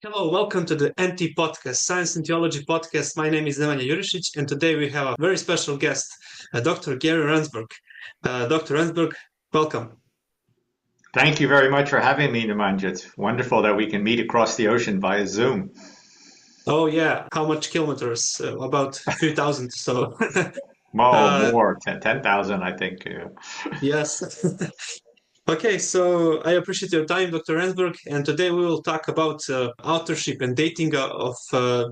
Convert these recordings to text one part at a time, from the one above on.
Hello, welcome to the NT podcast, Science and Theology podcast. My name is Nemanja Jurišić, and today we have a very special guest, Dr. Gary Rendsburg. Dr. Rendsburg, welcome. Thank you very much for having me, Nemanja. It's wonderful that we can meet across the ocean via Zoom. Oh yeah, how much kilometers? About a few thousand. So Well, uh, more, 10,000, I think. yes. Okay, so I appreciate your time, Dr. Rendsburg, and today we will talk about authorship and dating of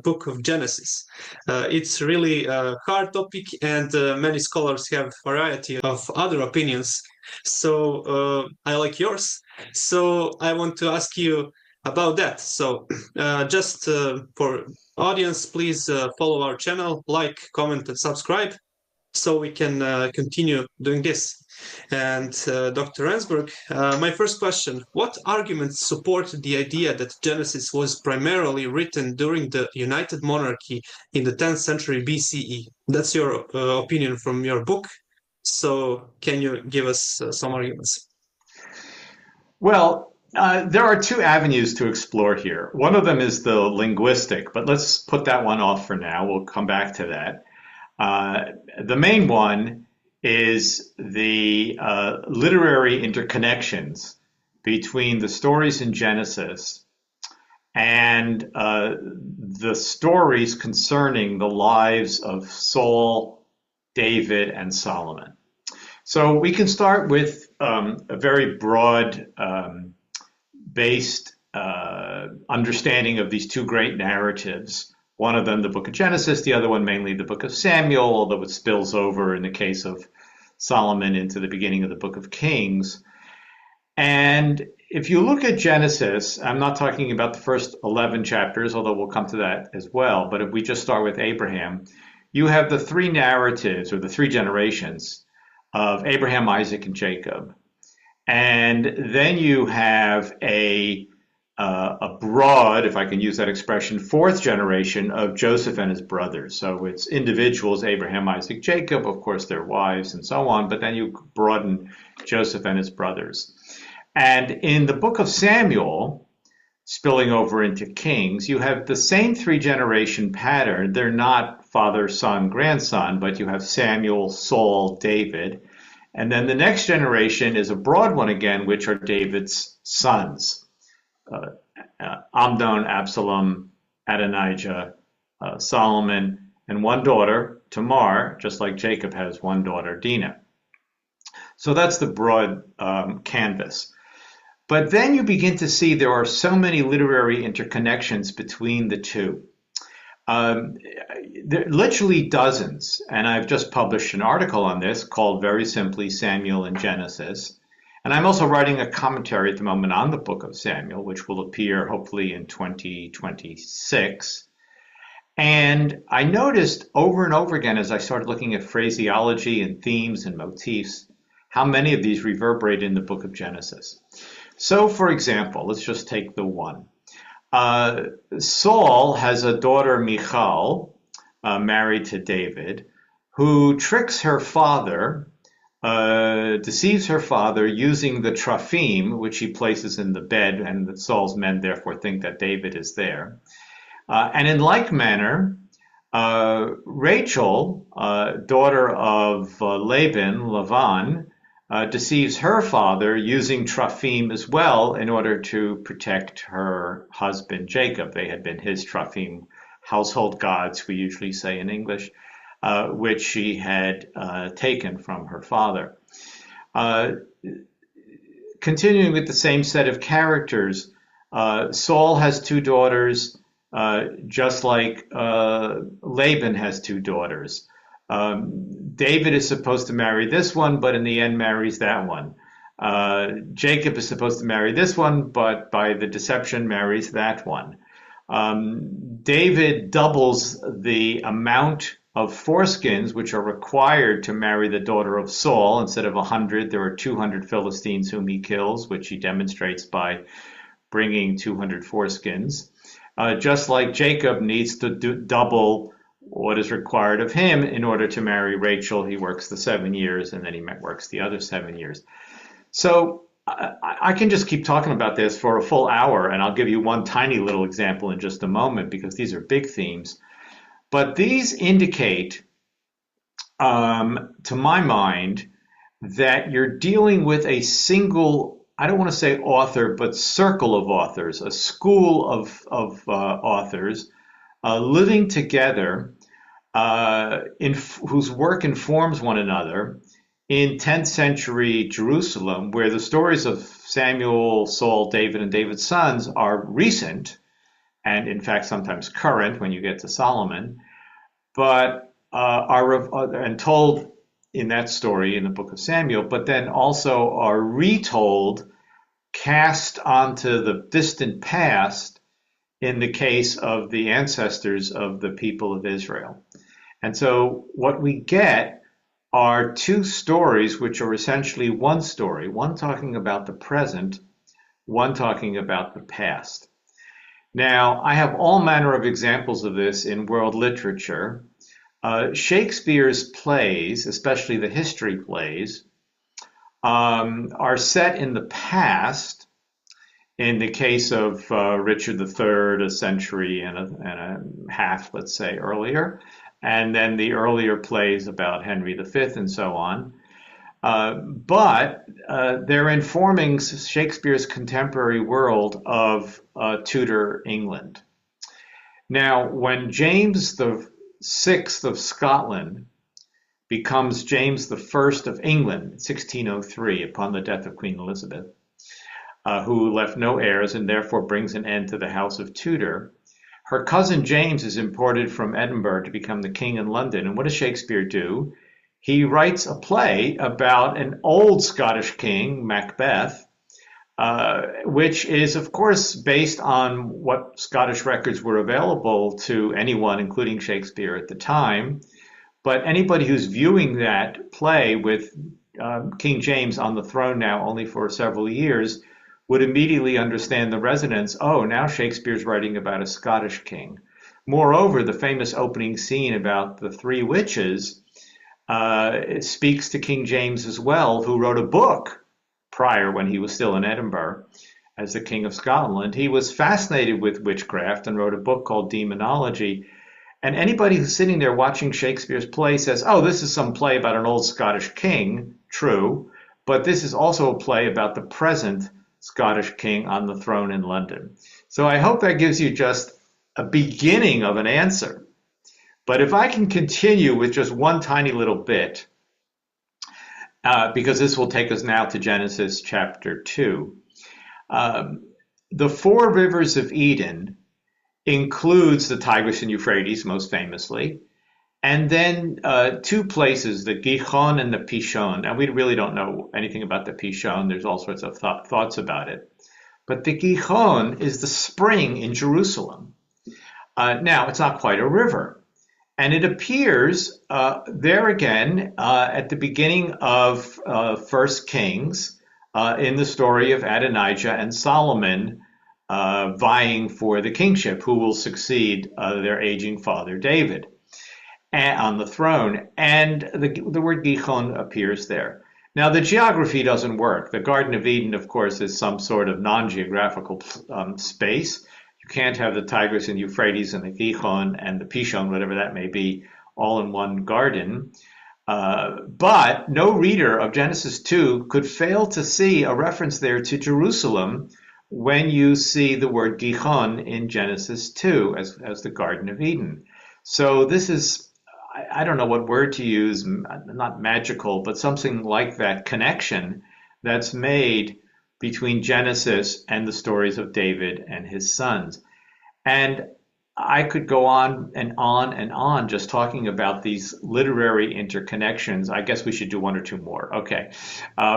Book of Genesis. It's really a hard topic, and many scholars have variety of other opinions. So I like yours. So I want to ask you about that. So just for audience, please follow our channel, like, comment, and subscribe so we can continue doing this. And Dr. Rendsburg, my first question, what arguments support the idea that Genesis was primarily written during the United Monarchy in the 10th century BCE? That's your opinion from your book. So can you give us some arguments? Well, there are two avenues to explore here. One of them is the linguistic, but let's put that one off for now. We'll come back to that. The main one is the literary interconnections between the stories in Genesis and the stories concerning the lives of Saul, David, and Solomon. So we can start with a very broad based understanding of these two great narratives. One of them, the book of Genesis, the other one mainly the book of Samuel, although it spills over in the case of Solomon into the beginning of the book of Kings. And if you look at Genesis, I'm not talking about the first 11 chapters, although we'll come to that as well, but if we just start with Abraham, you have the three narratives or the three generations of Abraham, Isaac, and Jacob. And then you have a broad, if I can use that expression, fourth generation of Joseph and his brothers. So it's individuals, Abraham, Isaac, Jacob, of course, their wives and so on, but then you broaden Joseph and his brothers. And in the book of Samuel, spilling over into Kings, you have the same three generation pattern. They're not father, son, grandson, but you have Samuel, Saul, David. And then the next generation is a broad one again, which are David's sons. Amnon, Absalom, Adonijah, Solomon, and one daughter, Tamar, just like Jacob has one daughter, Dinah. So that's the broad canvas. But then you begin to see there are so many literary interconnections between the two. There are literally dozens, and I've just published an article on this called very simply Samuel and Genesis. And I'm also writing a commentary at the moment on the book of Samuel, which will appear hopefully in 2026. And I noticed over and over again as I started looking at phraseology and themes and motifs, how many of these reverberate in the book of Genesis. So, for example, let's just take the one. Saul has a daughter, Michal, married to David, who tricks her father, deceives her father using the teraphim, which he places in the bed, and that Saul's men therefore think that David is there. And in like manner, Rachel, daughter of Laban, deceives her father using teraphim as well in order to protect her husband Jacob. They had been his teraphim, household gods, we usually say in English, which she had taken from her father. Continuing with the same set of characters, Saul has two daughters, just like Laban has two daughters. David is supposed to marry this one, but in the end marries that one. Jacob is supposed to marry this one, but by the deception marries that one. David doubles the amount of foreskins which are required to marry the daughter of Saul. Instead of 100, there are 200 Philistines whom he kills, which he demonstrates by bringing 200 foreskins. Just like Jacob needs to double what is required of him in order to marry Rachel. He works the 7 years and then he works the other 7 years. So I can just keep talking about this for a full hour, and I'll give you one tiny little example in just a moment because these are big themes. But these indicate, to my mind, that you're dealing with a single, I don't want to say author, but circle of authors, a school of authors living together, whose work informs one another in 10th century Jerusalem, where the stories of Samuel, Saul, David, and David's sons are recent, and in fact sometimes current when you get to Solomon, but and told in that story in the book of Samuel, but then also are retold, cast onto the distant past in the case of the ancestors of the people of Israel. And so what we get are two stories which are essentially one story, one talking about the present, one talking about the past. Now, I have all manner of examples of this in world literature. Shakespeare's plays, especially the history plays, are set in the past. In the case of Richard III, a century and a half, let's say, earlier, and then the earlier plays about Henry V and so on. But they're informing Shakespeare's contemporary world of Tudor England. Now, when James VI of Scotland becomes James I of England, 1603, upon the death of Queen Elizabeth, who left no heirs and therefore brings an end to the House of Tudor, her cousin James is imported from Edinburgh to become the king in London. And what does Shakespeare do? He writes a play about an old Scottish king, Macbeth, which is, of course, based on what Scottish records were available to anyone, including Shakespeare at the time. But anybody who's viewing that play with King James on the throne now only for several years would immediately understand the resonance. Oh, now Shakespeare's writing about a Scottish king. Moreover, the famous opening scene about the three witches it speaks to King James as well, who wrote a book prior when he was still in Edinburgh as the King of Scotland. He was fascinated with witchcraft and wrote a book called Demonology. And anybody who's sitting there watching Shakespeare's play says, oh, this is some play about an old Scottish king. True. But this is also a play about the present Scottish king on the throne in London. So I hope that gives you just a beginning of an answer. But if I can continue with just one tiny little bit, because this will take us now to Genesis chapter 2. The four rivers of Eden includes the Tigris and Euphrates, most famously, and then two places, the Gihon and the Pishon. And we really don't know anything about the Pishon. There's all sorts of thoughts about it. But the Gihon is the spring in Jerusalem. Now, it's not quite a river. And it appears there again at the beginning of First Kings in the story of Adonijah and Solomon vying for the kingship, who will succeed their aging father David on the throne. And the word Gihon appears there. Now, the geography doesn't work. The Garden of Eden, of course, is some sort of non-geographical space. You can't have the Tigris and Euphrates and the Gihon and the Pishon, whatever that may be, all in one garden. But no reader of Genesis 2 could fail to see a reference there to Jerusalem when you see the word Gihon in Genesis 2 as the Garden of Eden. So this is, I don't know what word to use, not magical, but something like that connection that's made between Genesis and the stories of David and his sons. And I could go on and on and on just talking about these literary interconnections. I guess we should do one or two more. Okay.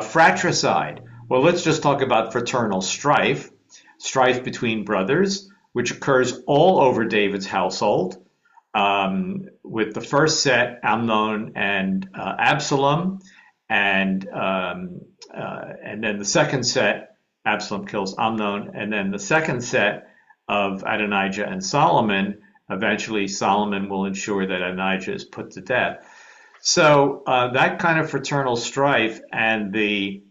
Fratricide. Well, let's just talk about fraternal strife between brothers, which occurs all over David's household, with the first set, Amnon and Absalom, and then the second set, Absalom kills Amnon, and then the second set of Adonijah and Solomon, eventually Solomon will ensure that Adonijah is put to death. So that kind of fraternal strife and the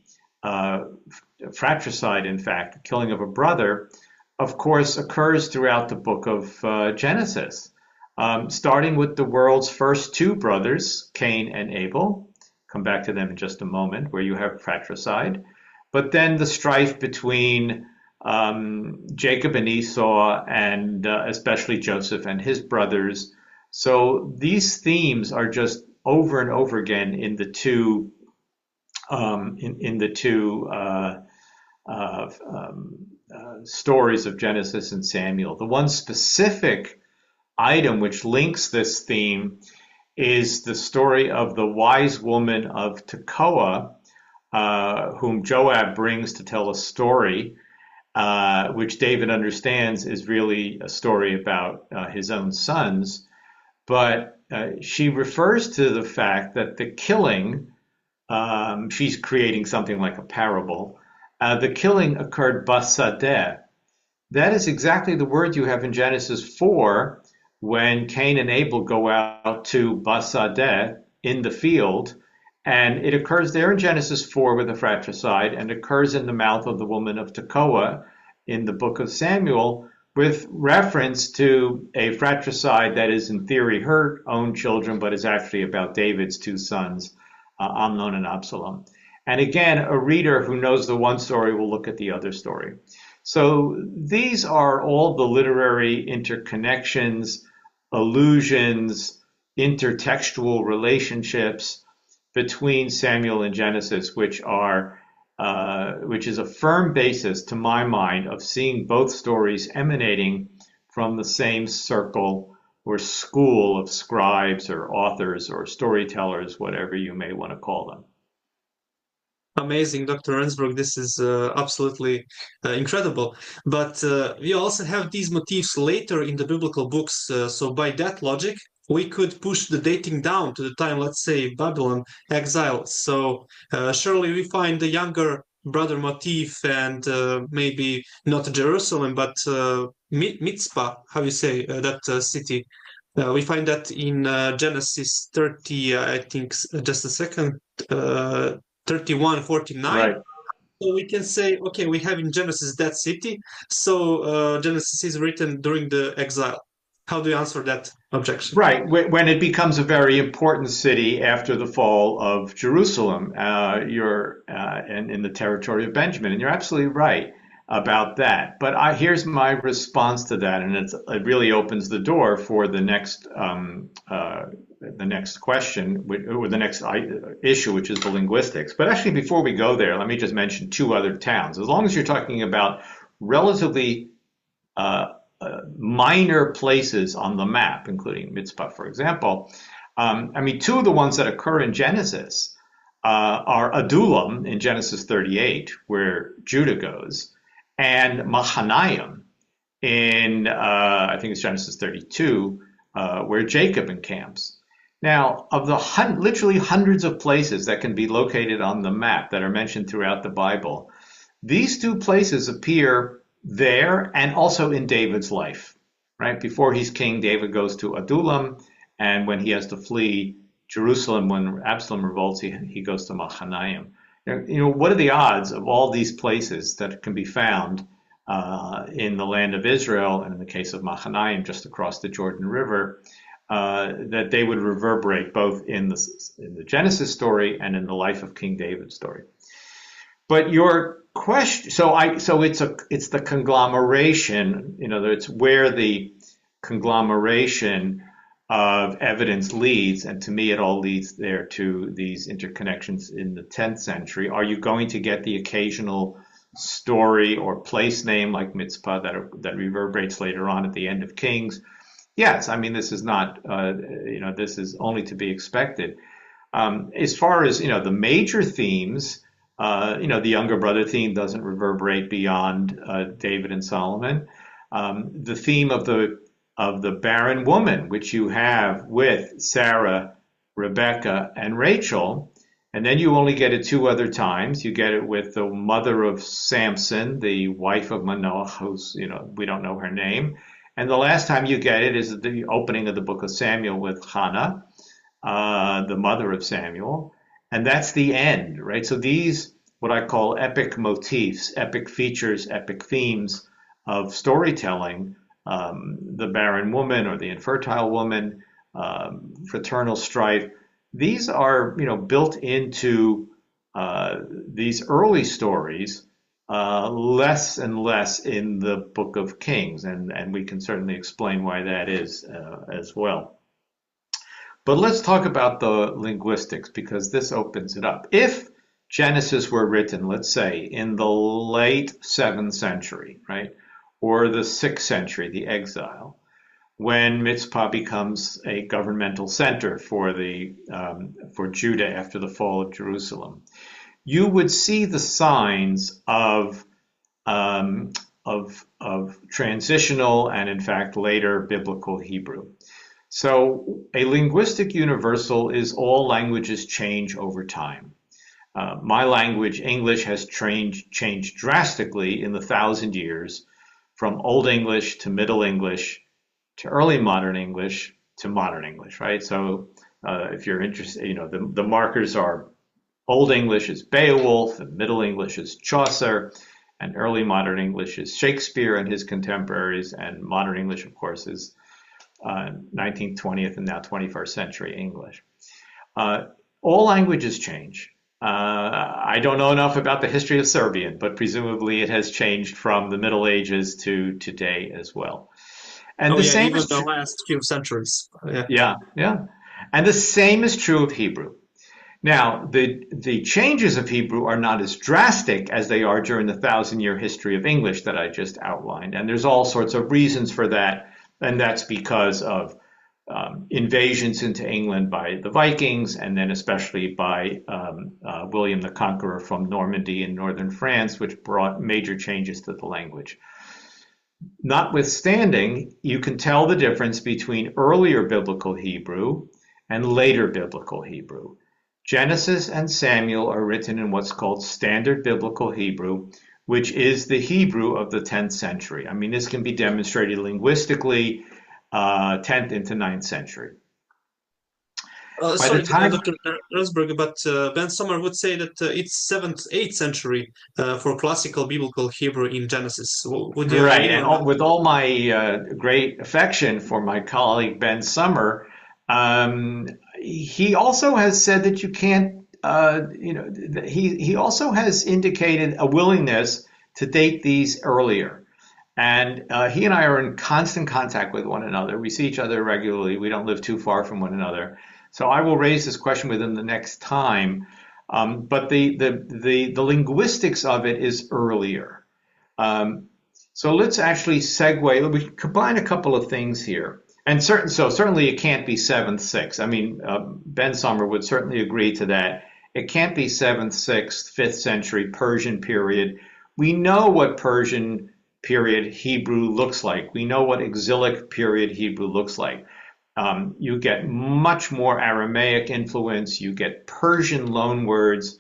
fratricide, in fact, the killing of a brother, of course, occurs throughout the book of Genesis, starting with the world's first two brothers, Cain and Abel. Come back to them in just a moment, where you have fratricide. But then the strife between Jacob and Esau, and especially Joseph and his brothers. So these themes are just over and over again in the two stories of Genesis and Samuel. The one specific item which links this theme is the story of the wise woman of Tekoa, whom Joab brings to tell a story, which David understands is really a story about his own sons. But she refers to the fact that the killing, she's creating something like a parable, the killing occurred basadeh. That is exactly the word you have in Genesis 4 when Cain and Abel go out to basadeh in the field. And it occurs there in Genesis 4 with a fratricide, and occurs in the mouth of the woman of Tekoa in the book of Samuel with reference to a fratricide that is in theory her own children, but is actually about David's two sons, Amnon and Absalom. And again, a reader who knows the one story will look at the other story. So these are all the literary interconnections, allusions, intertextual relationships between Samuel and Genesis, which is a firm basis, to my mind, of seeing both stories emanating from the same circle or school of scribes or authors or storytellers, whatever you may want to call them. Amazing, Dr. Rendsburg. This is absolutely incredible. But we also have these motifs later in the biblical books. So by that logic, we could push the dating down to the time, let's say, Babylon exile. So surely we find the younger brother motif, and maybe not Jerusalem, but Mitzpah, how you say that city. We find that in Genesis 30, I think, just a second, 31, 49. Right. So we can say, okay, we have in Genesis that city. So Genesis is written during the exile. How do you answer that objection? Right. When it becomes a very important city after the fall of Jerusalem, and in the territory of Benjamin, and you're absolutely right about that. But here's my response to that, and it really opens the door for the next question, or the next issue, which is the linguistics. But actually, before we go there, let me just mention two other towns. As long as you're talking about relatively minor places on the map, including Mitzpah, for example. Two of the ones that occur in Genesis are Adullam in Genesis 38, where Judah goes, and Mahanaim in, I think it's Genesis 32, where Jacob encamps. Now, of the literally hundreds of places that can be located on the map that are mentioned throughout the Bible, these two places appear there and also in David's life, right? Before he's king, David goes to Adullam, and when he has to flee Jerusalem, when Absalom revolts, he goes to Mahanaim. What are the odds of all these places that can be found in the land of Israel, and in the case of Mahanaim, just across the Jordan River, that they would reverberate both in the Genesis story and in the life of King David's story? But your question, so it's the conglomeration, it's where the conglomeration of evidence leads, and to me it all leads there to these interconnections in the 10th century. Are you going to get the occasional story or place name like Mitzpah that reverberates later on at the end of Kings? Yes, this is not, this is only to be expected. As far as, the major themes, the younger brother theme doesn't reverberate beyond David and Solomon. The theme of the barren woman, which you have with Sarah, Rebecca, and Rachel, and then you only get it two other times. You get it with the mother of Samson, the wife of Manoah, who's, we don't know her name. And the last time you get it is at the opening of the book of Samuel with Hannah, the mother of Samuel. And that's the end, right? So these what I call epic motifs, epic features, epic themes of storytelling, the barren woman or the infertile woman, fraternal strife. These are, built into these early stories, less and less in the Book of Kings, and we can certainly explain why that is as well. But let's talk about the linguistics, because this opens it up. If Genesis were written, let's say, in the late 7th century, right, or the 6th century, the exile, when Mitzpah becomes a governmental center for Judah after the fall of Jerusalem, you would see the signs of transitional and, in fact, later biblical Hebrew. So a linguistic universal is all languages change over time. My language, English, has changed drastically in the 1,000 years, from Old English to Middle English to early modern English to modern English, right? So if you're interested, the markers are Old English is Beowulf, and Middle English is Chaucer, and early modern English is Shakespeare and his contemporaries, and modern English, of course, is 19th, 20th, and now 21st century English. All languages change. I don't know enough about the history of Serbian, but presumably it has changed from the Middle Ages to today as well. And the same even is the last few centuries. Yeah. And the same is true of Hebrew. Now, the changes of Hebrew are not as drastic as they are during the 1,000-year history of English that I just outlined. And there's all sorts of reasons for that. And that's because of invasions into England by the Vikings, and then especially by William the Conqueror from Normandy in northern France, which brought major changes to the language. Notwithstanding, you can tell the difference between earlier biblical Hebrew and later biblical Hebrew. Genesis and Samuel are written in what's called Standard Biblical Hebrew, which is the Hebrew of the 10th century. I mean, this can be demonstrated linguistically, 10th into 9th century. Sorry, Dr. Rendsburg, but Ben Sommer would say that it's 7th, 8th century for classical biblical Hebrew in Genesis. Would you Right, agree and with all my great affection for my colleague Ben Sommer, he also has said that you can't, he also has indicated a willingness to date these earlier. And he and I are in constant contact with one another. We see each other regularly. We don't live too far from one another. So I will raise this question with him the next time. But the linguistics of it is earlier. So let's actually segue. We combine a couple of things here. And certainly it can't be 7th, 6th. I mean, Ben Sommer would certainly agree to that. It can't be 7th, 6th, 5th century Persian period. We know what Persian period Hebrew looks like. We know what exilic period Hebrew looks like. You get much more Aramaic influence. You get Persian loanwords.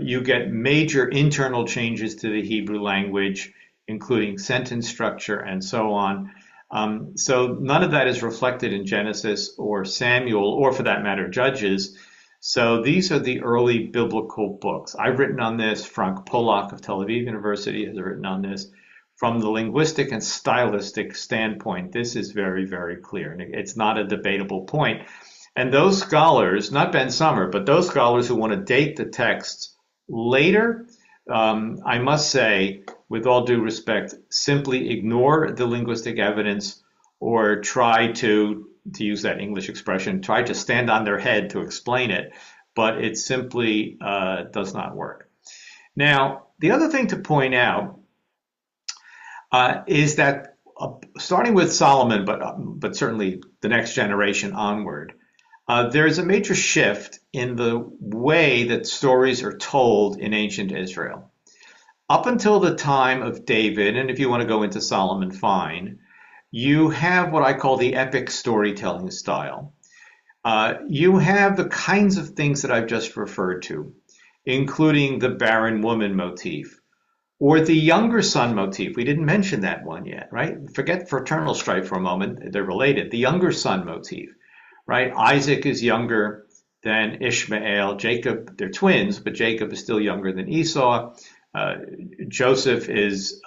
You get major internal changes to the Hebrew language, including sentence structure and so on. So none of that is reflected in Genesis or Samuel, or for that matter, Judges. So these are the early biblical books. I've written on this. Frank Polak of Tel Aviv University has written on this. From the linguistic and stylistic standpoint, this is very, very clear. And it's not a debatable point. And those scholars, not Ben Sommer, but those scholars who want to date the texts later, I must say, with all due respect, simply ignore the linguistic evidence, or try to use that English expression, try to stand on their head to explain it. But it simply does not work. Now, the other thing to point out is that starting with Solomon, but certainly the next generation onward, there is a major shift in the way that stories are told in ancient Israel. Up until the time of David, and if you want to go into Solomon, fine, you have what I call the epic storytelling style. You have the kinds of things that I've just referred to, including the barren woman motif, or the younger son motif. We didn't mention that one yet, right? Forget fraternal strife for a moment. They're related. The younger son motif, right? Isaac is younger. then Ishmael, Jacob. They're twins, but Jacob is still younger than Esau. Joseph is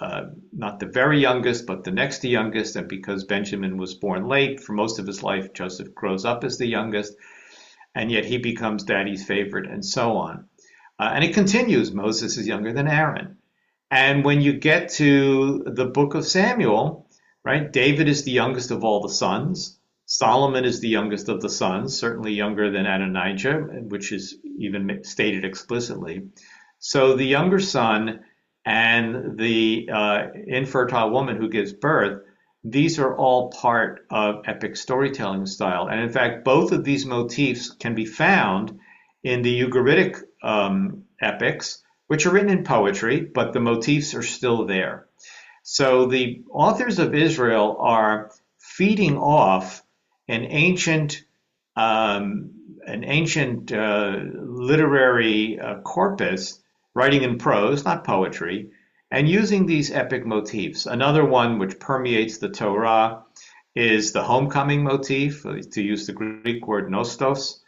not the very youngest, but the next to youngest. And because Benjamin was born late, for most of his life, Joseph grows up as the youngest. And yet he becomes daddy's favorite, and so on. And it continues. Moses is younger than Aaron. And when you get to the book of Samuel, right, David is the youngest of all the sons. Solomon is the youngest of the sons, certainly younger than Adonijah, which is even stated explicitly. So the younger son and the infertile woman who gives birth, these are all part of epic storytelling style. And in fact, both of these motifs can be found in the Ugaritic epics, which are written in poetry, but the motifs are still there. So the authors of Israel are feeding off an ancient literary corpus, writing in prose, not poetry, and using these epic motifs. Another one which permeates the Torah is the homecoming motif, to use the Greek word nostos,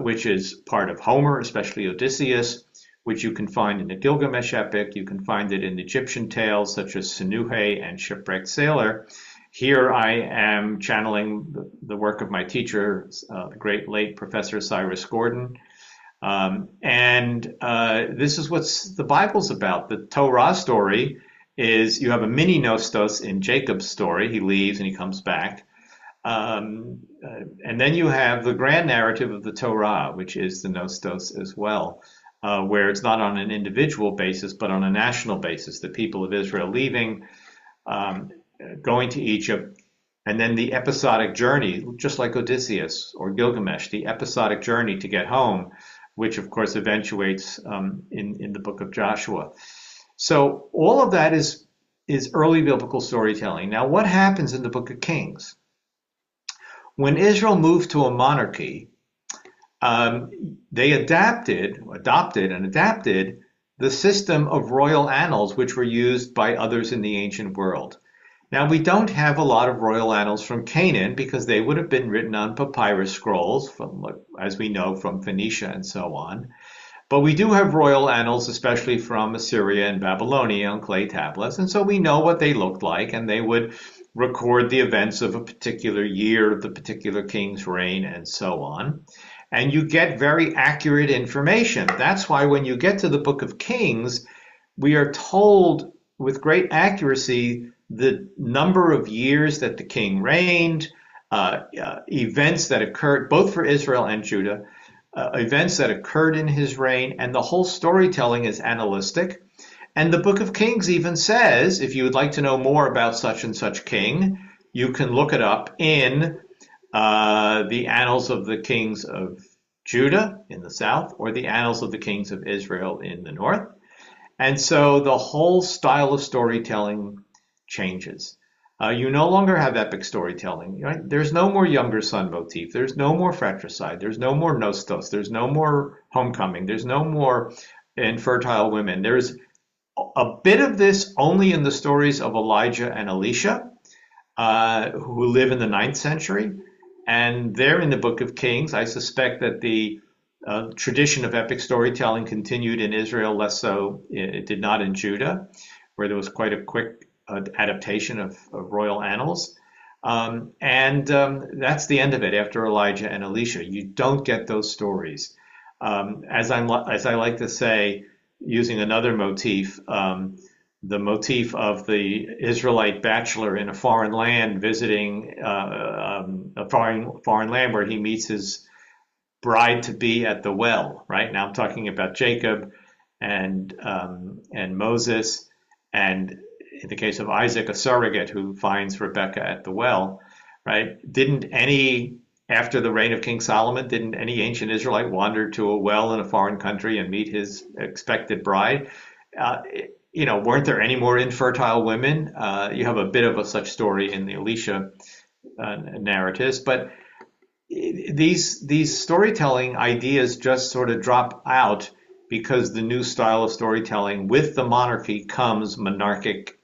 which is part of Homer, especially Odysseus, which you can find in the Gilgamesh epic. You can find it in Egyptian tales such as Sinuhe and Shipwrecked Sailor. Here I am channeling the work of my teacher, the great late Professor Cyrus Gordon. This is what the Bible's about. The Torah story is you have a mini Nostos in Jacob's story. He leaves and he comes back. And then you have the grand narrative of the Torah, which is the Nostos as well, where it's not on an individual basis, but on a national basis. The people of Israel leaving, going to Egypt, and then the episodic journey, just like Odysseus or Gilgamesh, the episodic journey to get home, which of course eventuates in the book of Joshua. So all of that is early biblical storytelling. Now, what happens in the book of Kings? When Israel moved to a monarchy, they adopted the system of royal annals, which were used by others in the ancient world. Now, we don't have a lot of royal annals from Canaan because they would have been written on papyrus scrolls, as we know, from Phoenicia and so on. But we do have royal annals, especially from Assyria and Babylonia, on clay tablets. And so we know what they looked like, and they would record the events of a particular year, of the particular king's reign, and so on. And you get very accurate information. That's why when you get to the book of Kings, we are told with great accuracy the number of years that the king reigned, events that occurred both for Israel and Judah, events that occurred in his reign, and the whole storytelling is analytic. And the book of Kings even says, if you would like to know more about such and such king, you can look it up in the annals of the kings of Judah in the south, or the annals of the kings of Israel in the north. And so the whole style of storytelling changes. You no longer have epic storytelling. Right? There's no more younger son motif. There's no more fratricide. There's no more nostos. There's no more homecoming. There's no more infertile women. There's a bit of this only in the stories of Elijah and Elisha, who live in the 9th century. And they're in the book of Kings. I suspect that the tradition of epic storytelling continued in Israel, less so it did not in Judah, where there was quite a quick adaptation of royal annals. That's the end of it after Elijah and Elisha. You don't get those stories. As I like to say, using another motif, the motif of the Israelite bachelor in a foreign land visiting a foreign land where he meets his bride-to-be at the well, right? Now I'm talking about Jacob and Moses, and in the case of Isaac, a surrogate who finds Rebekah at the well, right? After the reign of King Solomon, didn't any ancient Israelite wander to a well in a foreign country and meet his expected bride? Weren't there any more infertile women? You have a bit of such story in the Elisha narratives, but these storytelling ideas just sort of drop out because the new style of storytelling, with the monarchy comes monarchic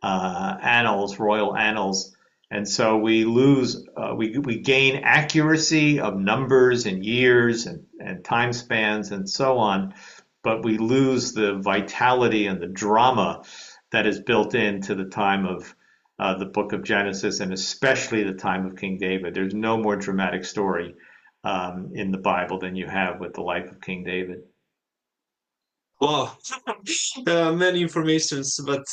annals, royal annals, And so we lose, we gain accuracy of numbers and years and time spans and so on, but we lose the vitality and the drama that is built into the time of the book of Genesis, and especially the time of King David. There's no more dramatic story in the Bible than you have with the life of King David. Wow, many informations, but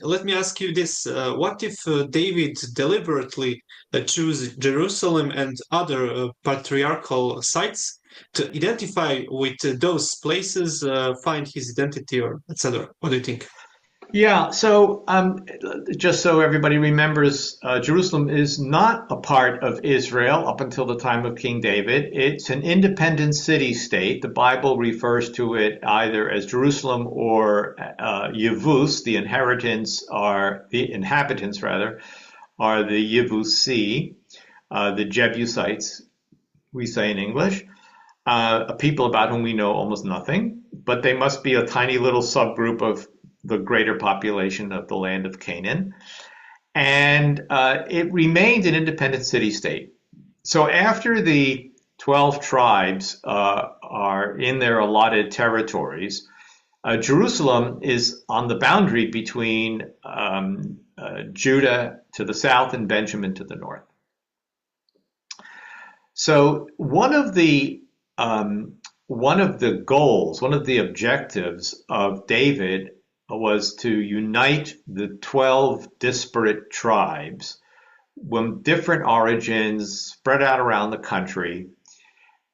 let me ask you this. What if David deliberately choose Jerusalem and other patriarchal sites to identify with those places, find his identity, or etc.? What do you think? Yeah, so just so everybody remembers, Jerusalem is not a part of Israel up until the time of King David. It's an independent city-state. The Bible refers to it either as Jerusalem or Yevus. The inhabitants rather, are the Yevusi, the Jebusites, we say in English, a people about whom we know almost nothing, but they must be a tiny little subgroup of the greater population of the land of Canaan. And it remained an independent city-state. So after the 12 tribes are in their allotted territories, Jerusalem is on the boundary between Judah to the south and Benjamin to the north. So one of the goals, one of the objectives of David was to unite the 12 disparate tribes with different origins spread out around the country.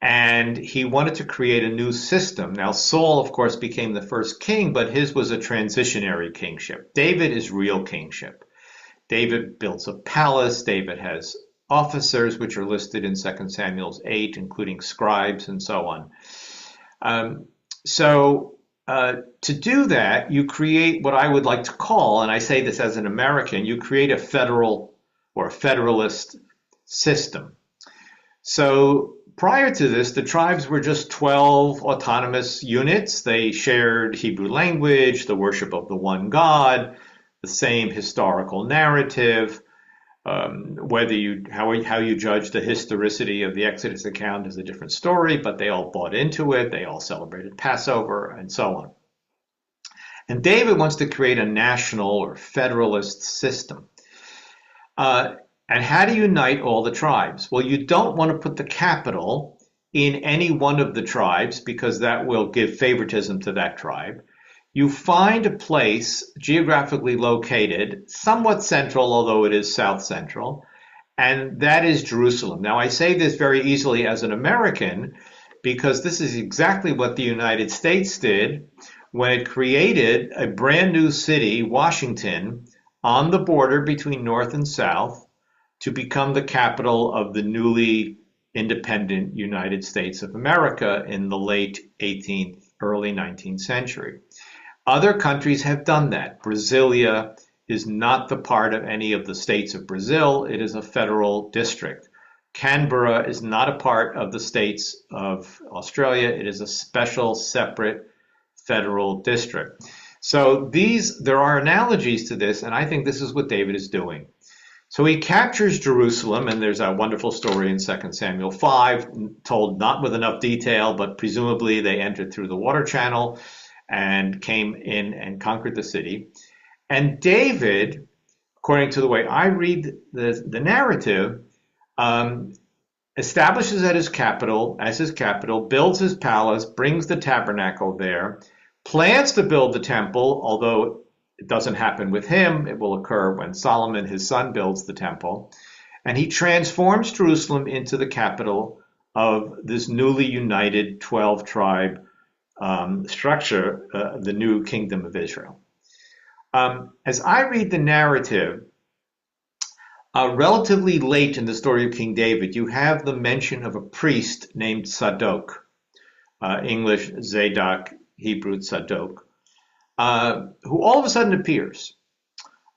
And he wanted to create a new system. Now, Saul, of course, became the first king, but his was a transitionary kingship. David is real kingship. David builds a palace. David has officers, which are listed in 2 Samuel 8, including scribes and so on. To do that, you create what I would like to call, and I say this as an American, you create a federal or a federalist system. So prior to this, the tribes were just 12 autonomous units. They shared Hebrew language, the worship of the one God, the same historical narrative. How you judge the historicity of the Exodus account is a different story, but they all bought into it. They all celebrated Passover and so on. And David wants to create a national or federalist system. And how do you unite all the tribes? Well, you don't want to put the capital in any one of the tribes because that will give favoritism to that tribe. You find a place geographically located, somewhat central, although it is south central, and that is Jerusalem. Now, I say this very easily as an American because this is exactly what the United States did when it created a brand new city, Washington, on the border between North and South to become the capital of the newly independent United States of America in the late 18th, early 19th century. Other countries have done that. Brasilia is not the part of any of the states of Brazil. It is a federal district. Canberra is not a part of the states of Australia. It is a special, separate federal district. So there are analogies to this, and I think this is what David is doing. So he captures Jerusalem, and there's a wonderful story in 2 Samuel 5, told not with enough detail, but presumably they entered through the water channel and came in and conquered the city. And David, according to the way I read the narrative, establishes as his capital, builds his palace, brings the tabernacle there, plans to build the temple, although it doesn't happen with him. It will occur when Solomon, his son, builds the temple. And he transforms Jerusalem into the capital of this newly united 12-tribe structure, the new kingdom of Israel. As I read the narrative, relatively late in the story of King David, you have the mention of a priest named Zadok, English Zadok, Hebrew Zadok, who all of a sudden appears.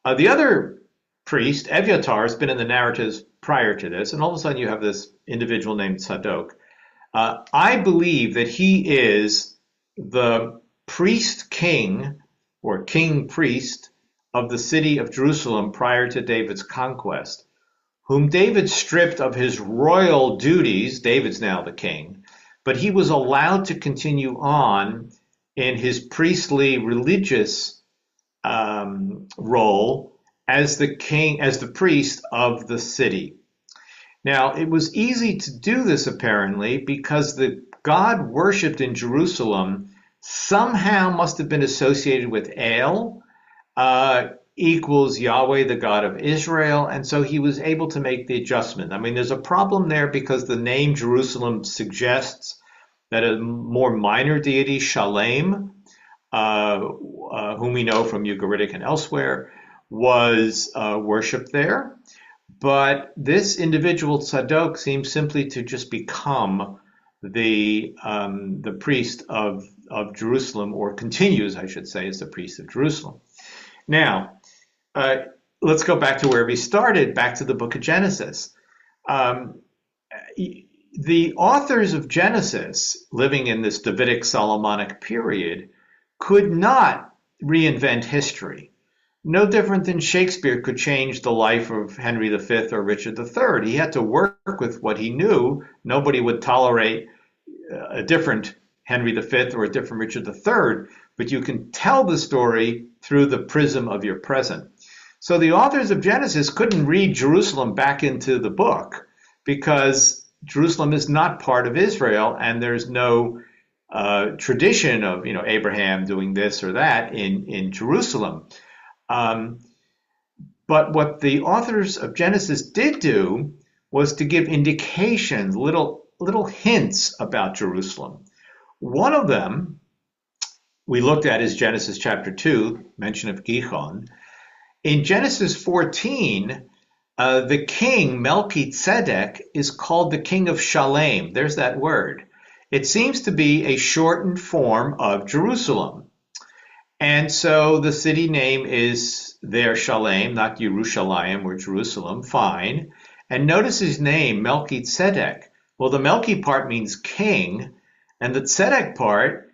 The other priest, Eviatar, has been in the narratives prior to this, and all of a sudden you have this individual named Zadok. I believe that he is the priest king or king priest of the city of Jerusalem prior to David's conquest, whom David stripped of his royal duties. David's now the king, but he was allowed to continue on in his priestly religious role as the king, as the priest of the city. Now, it was easy to do this apparently because the God worshipped in Jerusalem somehow must have been associated with El, equals Yahweh, the God of Israel, and so he was able to make the adjustment. I mean, there's a problem there because the name Jerusalem suggests that a more minor deity, Shalem, whom we know from Ugaritic and elsewhere, was worshipped there. But this individual Tzadok seems simply to just become the priest of Jerusalem, or continues, I should say, as the priest of Jerusalem. Now, let's go back to where we started, back to the book of Genesis. The authors of Genesis, living in this Davidic Solomonic period, could not reinvent history. No different than Shakespeare could change the life of Henry V or Richard III. He had to work with what he knew. Nobody would tolerate a different Henry V or a different Richard III, but you can tell the story through the prism of your present. So the authors of Genesis couldn't read Jerusalem back into the book because Jerusalem is not part of Israel, and there's no tradition of Abraham doing this or that in Jerusalem. But what the authors of Genesis did do was to give indications, little hints about Jerusalem. One of them we looked at is Genesis chapter 2, mention of Gihon. In Genesis 14, the king Melchizedek is called the king of Shalem. There's that word. It seems to be a shortened form of Jerusalem. And so the city name is there Shalem, not Yerushalayim or Jerusalem. Fine. And notice his name, Melchizedek. Well, the Melchi part means king, and the Tzedek part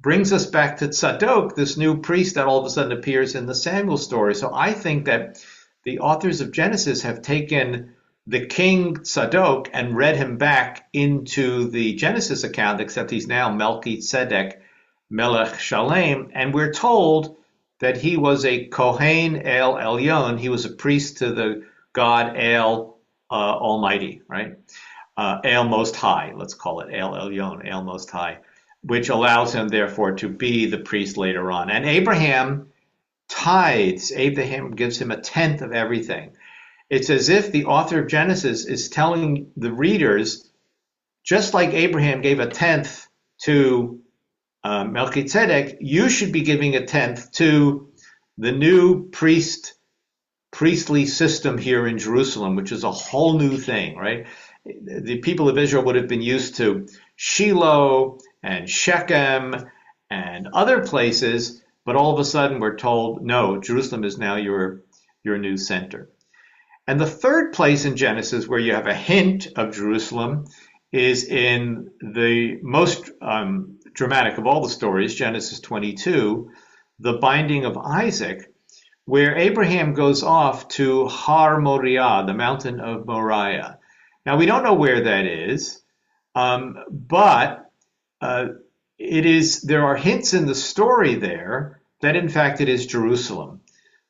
brings us back to Tzadok, this new priest that all of a sudden appears in the Samuel story. So I think that the authors of Genesis have taken the king Tzadok and read him back into the Genesis account, except he's now Melchizedek, Melech Shalem, and we're told that he was a Kohen El Elyon. He was a priest to the God El Almighty, right? El Most High, let's call it El Elyon, El Most High, which allows him, therefore, to be the priest later on. And Abraham tithes. Abraham gives him a tenth of everything. It's as if the author of Genesis is telling the readers, just like Abraham gave a tenth to Melchizedek, you should be giving a tenth to the new priestly system here in Jerusalem, which is a whole new thing, right? The people of Israel would have been used to Shiloh and Shechem and other places, but all of a sudden we're told, no, Jerusalem is now your new center. And the third place in Genesis where you have a hint of Jerusalem is in the most dramatic of all the stories, Genesis 22, the binding of Isaac, where Abraham goes off to Har Moriah, the mountain of Moriah. Now, we don't know where that is, but there are hints in the story there that, in fact, it is Jerusalem.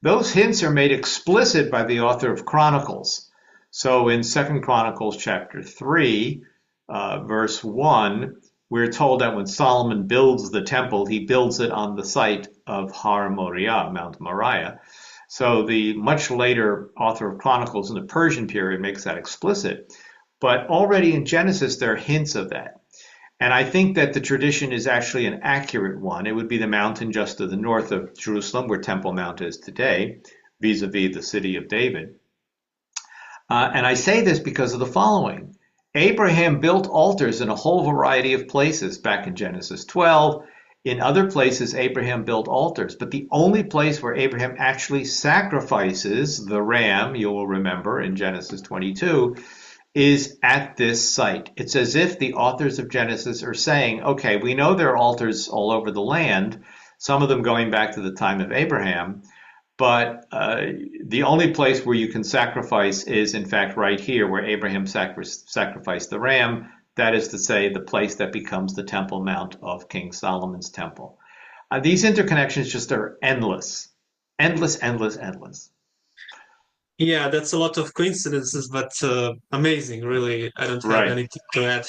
Those hints are made explicit by the author of Chronicles. So in 2 Chronicles chapter 3, verse 1, we're told that when Solomon builds the temple, he builds it on the site of Har Moriah, Mount Moriah. So the much later author of Chronicles in the Persian period makes that explicit. But already in Genesis, there are hints of that. And I think that the tradition is actually an accurate one. It would be the mountain just to the north of Jerusalem, where Temple Mount is today, vis-a-vis the city of David. And I say this because of the following. Abraham built altars in a whole variety of places back in Genesis 12. In other places, Abraham built altars. But the only place where Abraham actually sacrifices the ram, you will remember in Genesis 22, is at this site. It's as if the authors of Genesis are saying, okay, we know there are altars all over the land, some of them going back to the time of Abraham, but the only place where you can sacrifice is, in fact, right here where Abraham sacrificed the ram. That is to say, the place that becomes the Temple Mount of King Solomon's temple. These interconnections just are endless, endless, endless, endless. Yeah, that's a lot of coincidences, but amazing, really. I don't have Right. anything to add.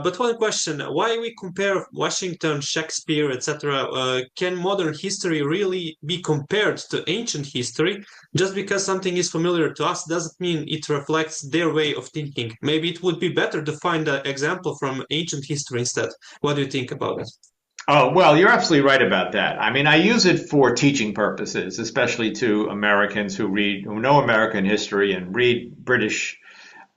But one question, why we compare Washington, Shakespeare, etc. Can modern history really be compared to ancient history? Just because something is familiar to us doesn't mean it reflects their way of thinking. Maybe it would be better to find an example from ancient history instead. What do you think about it? Oh, well, you're absolutely right about that. I mean, I use it for teaching purposes, especially to Americans who know American history and read British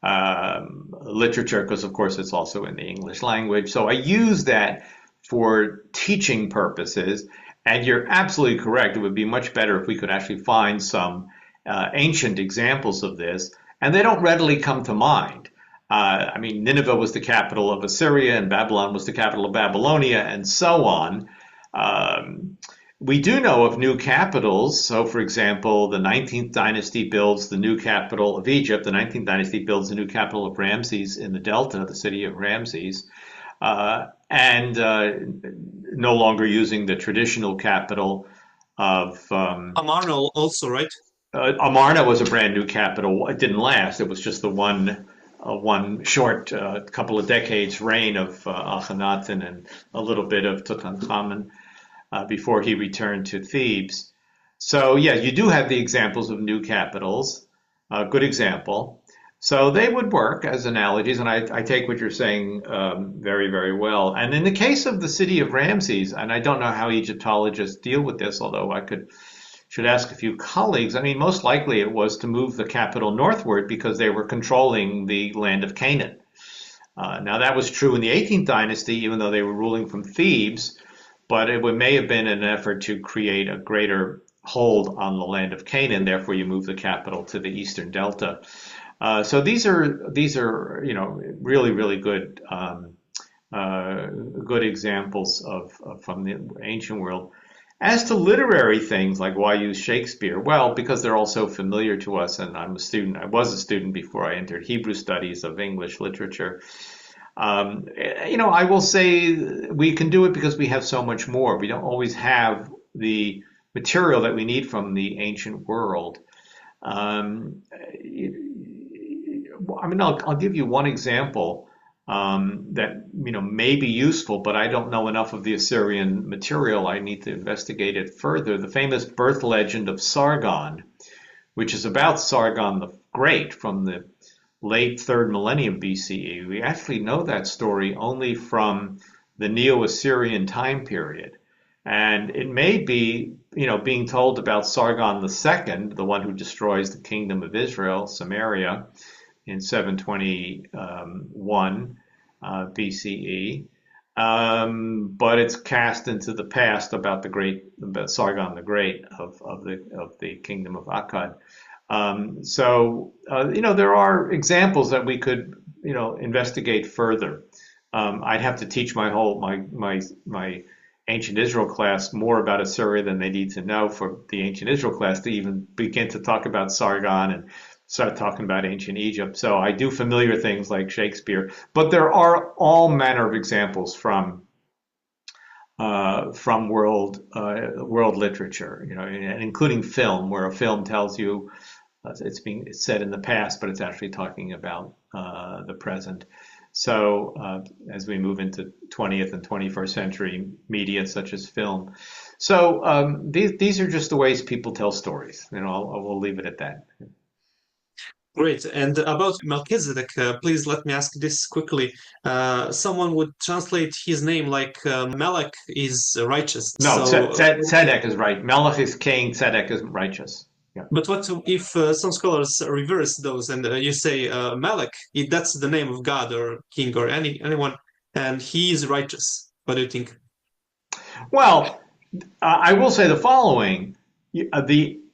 literature, because of course it's also in the English language. So I use that for teaching purposes. And you're absolutely correct. It would be much better if we could actually find some ancient examples of this, and they don't readily come to mind. I mean, Nineveh was the capital of Assyria, and Babylon was the capital of Babylonia, and so on. Um, we do know of new capitals. So, for example, the 19th dynasty builds the new capital of Egypt. The 19th dynasty builds the new capital of Ramses in the Delta, the city of Ramses, and no longer using the traditional capital of Amarna also, right? Amarna was a brand new capital. It didn't last. It was just the one short couple of decades reign of Akhenaten and a little bit of Tutankhamun before he returned to Thebes. So yeah, you do have the examples of new capitals. Good example. So they would work as analogies, and I take what you're saying very, very well. And in the case of the city of Ramses, and I don't know how Egyptologists deal with this, although I should ask a few colleagues. I mean, most likely it was to move the capital northward because they were controlling the land of Canaan. Now that was true in the 18th dynasty, even though they were ruling from Thebes, but it may have been an effort to create a greater hold on the land of Canaan. Therefore, you move the capital to the eastern delta. So these are really, really good good examples of from the ancient world. As to literary things, like why use Shakespeare? Well, because they're all so familiar to us, and I was a student before I entered Hebrew studies of English literature. I will say we can do it because we have so much more. We don't always have the material that we need from the ancient world. I'll give you one example that may be useful, but I don't know enough of the Assyrian material. I need to investigate it further. The famous birth legend of Sargon, which is about Sargon the Great from the late 3rd millennium BCE. We actually know that story only from the Neo-Assyrian time period. And it may be, being told about Sargon II, the one who destroys the kingdom of Israel, Samaria, in 721 BCE, but it's cast into the past about Sargon the Great of the kingdom of Akkad. There are examples that we could investigate further. I'd have to teach my ancient Israel class more about Assyria than they need to know for the ancient Israel class to even begin to talk about Sargon and start talking about ancient Egypt. So I do familiar things like Shakespeare, but there are all manner of examples from world literature, and including film, where a film tells you it's said in the past, but it's actually talking about the present. So as we move into 20th and 21st century media, such as film, so these are just the ways people tell stories. We'll leave it at that. Great. And about Melchizedek, please let me ask this quickly. Someone would translate his name like Melech is righteous. No, So, Tzedek is right. Melech is king, Tzedek is righteous. Yeah. but what if some scholars reverse those and you say Melech, that's the name of God or king or anyone, and he is righteous? What do you think? Well, I will say the following: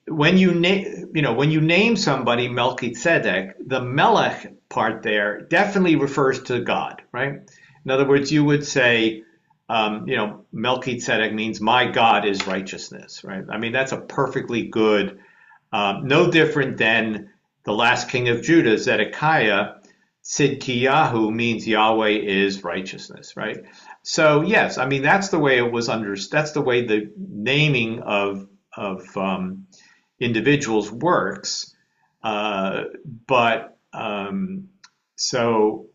when you name somebody Melchizedek, the Melech part there definitely refers to God, right? In other words, you would say Melchizedek means my God is righteousness, right? I mean, that's a perfectly good, no different than the last king of Judah, Zedekiah. Tzidkiyahu means Yahweh is righteousness, right? So yes, I mean that's the way it was that's the way the naming of individuals works. But so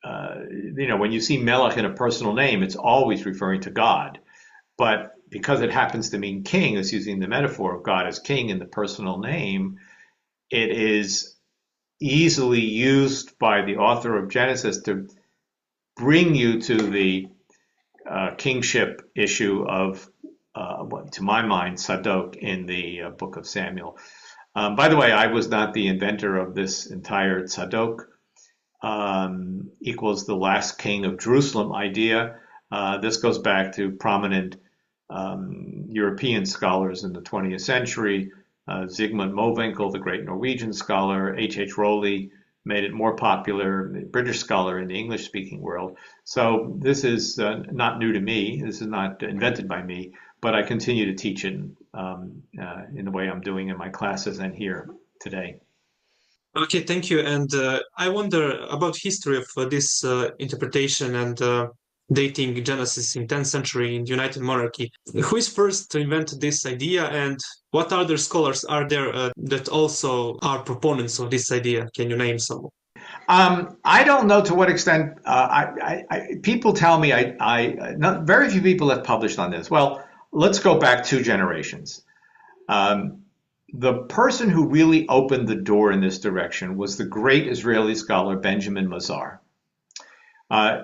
when you see Melech in a personal name, it's always referring to God. But because it happens to mean king, it's using the metaphor of God as king in the personal name, it is easily used by the author of Genesis to bring you to the kingship issue of, to my mind, Sadok in the book of Samuel. By the way, I was not the inventor of this entire Sadok equals the last king of Jerusalem idea. This goes back to prominent European scholars in the 20th century. Zygmunt Mowinckel, the great Norwegian scholar, H. Rowley made it more popular, the British scholar in the English-speaking world. So this is not new to me. This is not invented by me, but I continue to teach it in the way I'm doing in my classes and here today. Okay, thank you. And I wonder about history of this interpretation and dating Genesis in 10th century in the United Monarchy. Who is first to invent this idea, and what other scholars are there that also are proponents of this idea? Can you name some? I don't know to what extent. People tell me very few people have published on this. Well, let's go back 2 generations. The person who really opened the door in this direction was the great Israeli scholar Benjamin Mazar.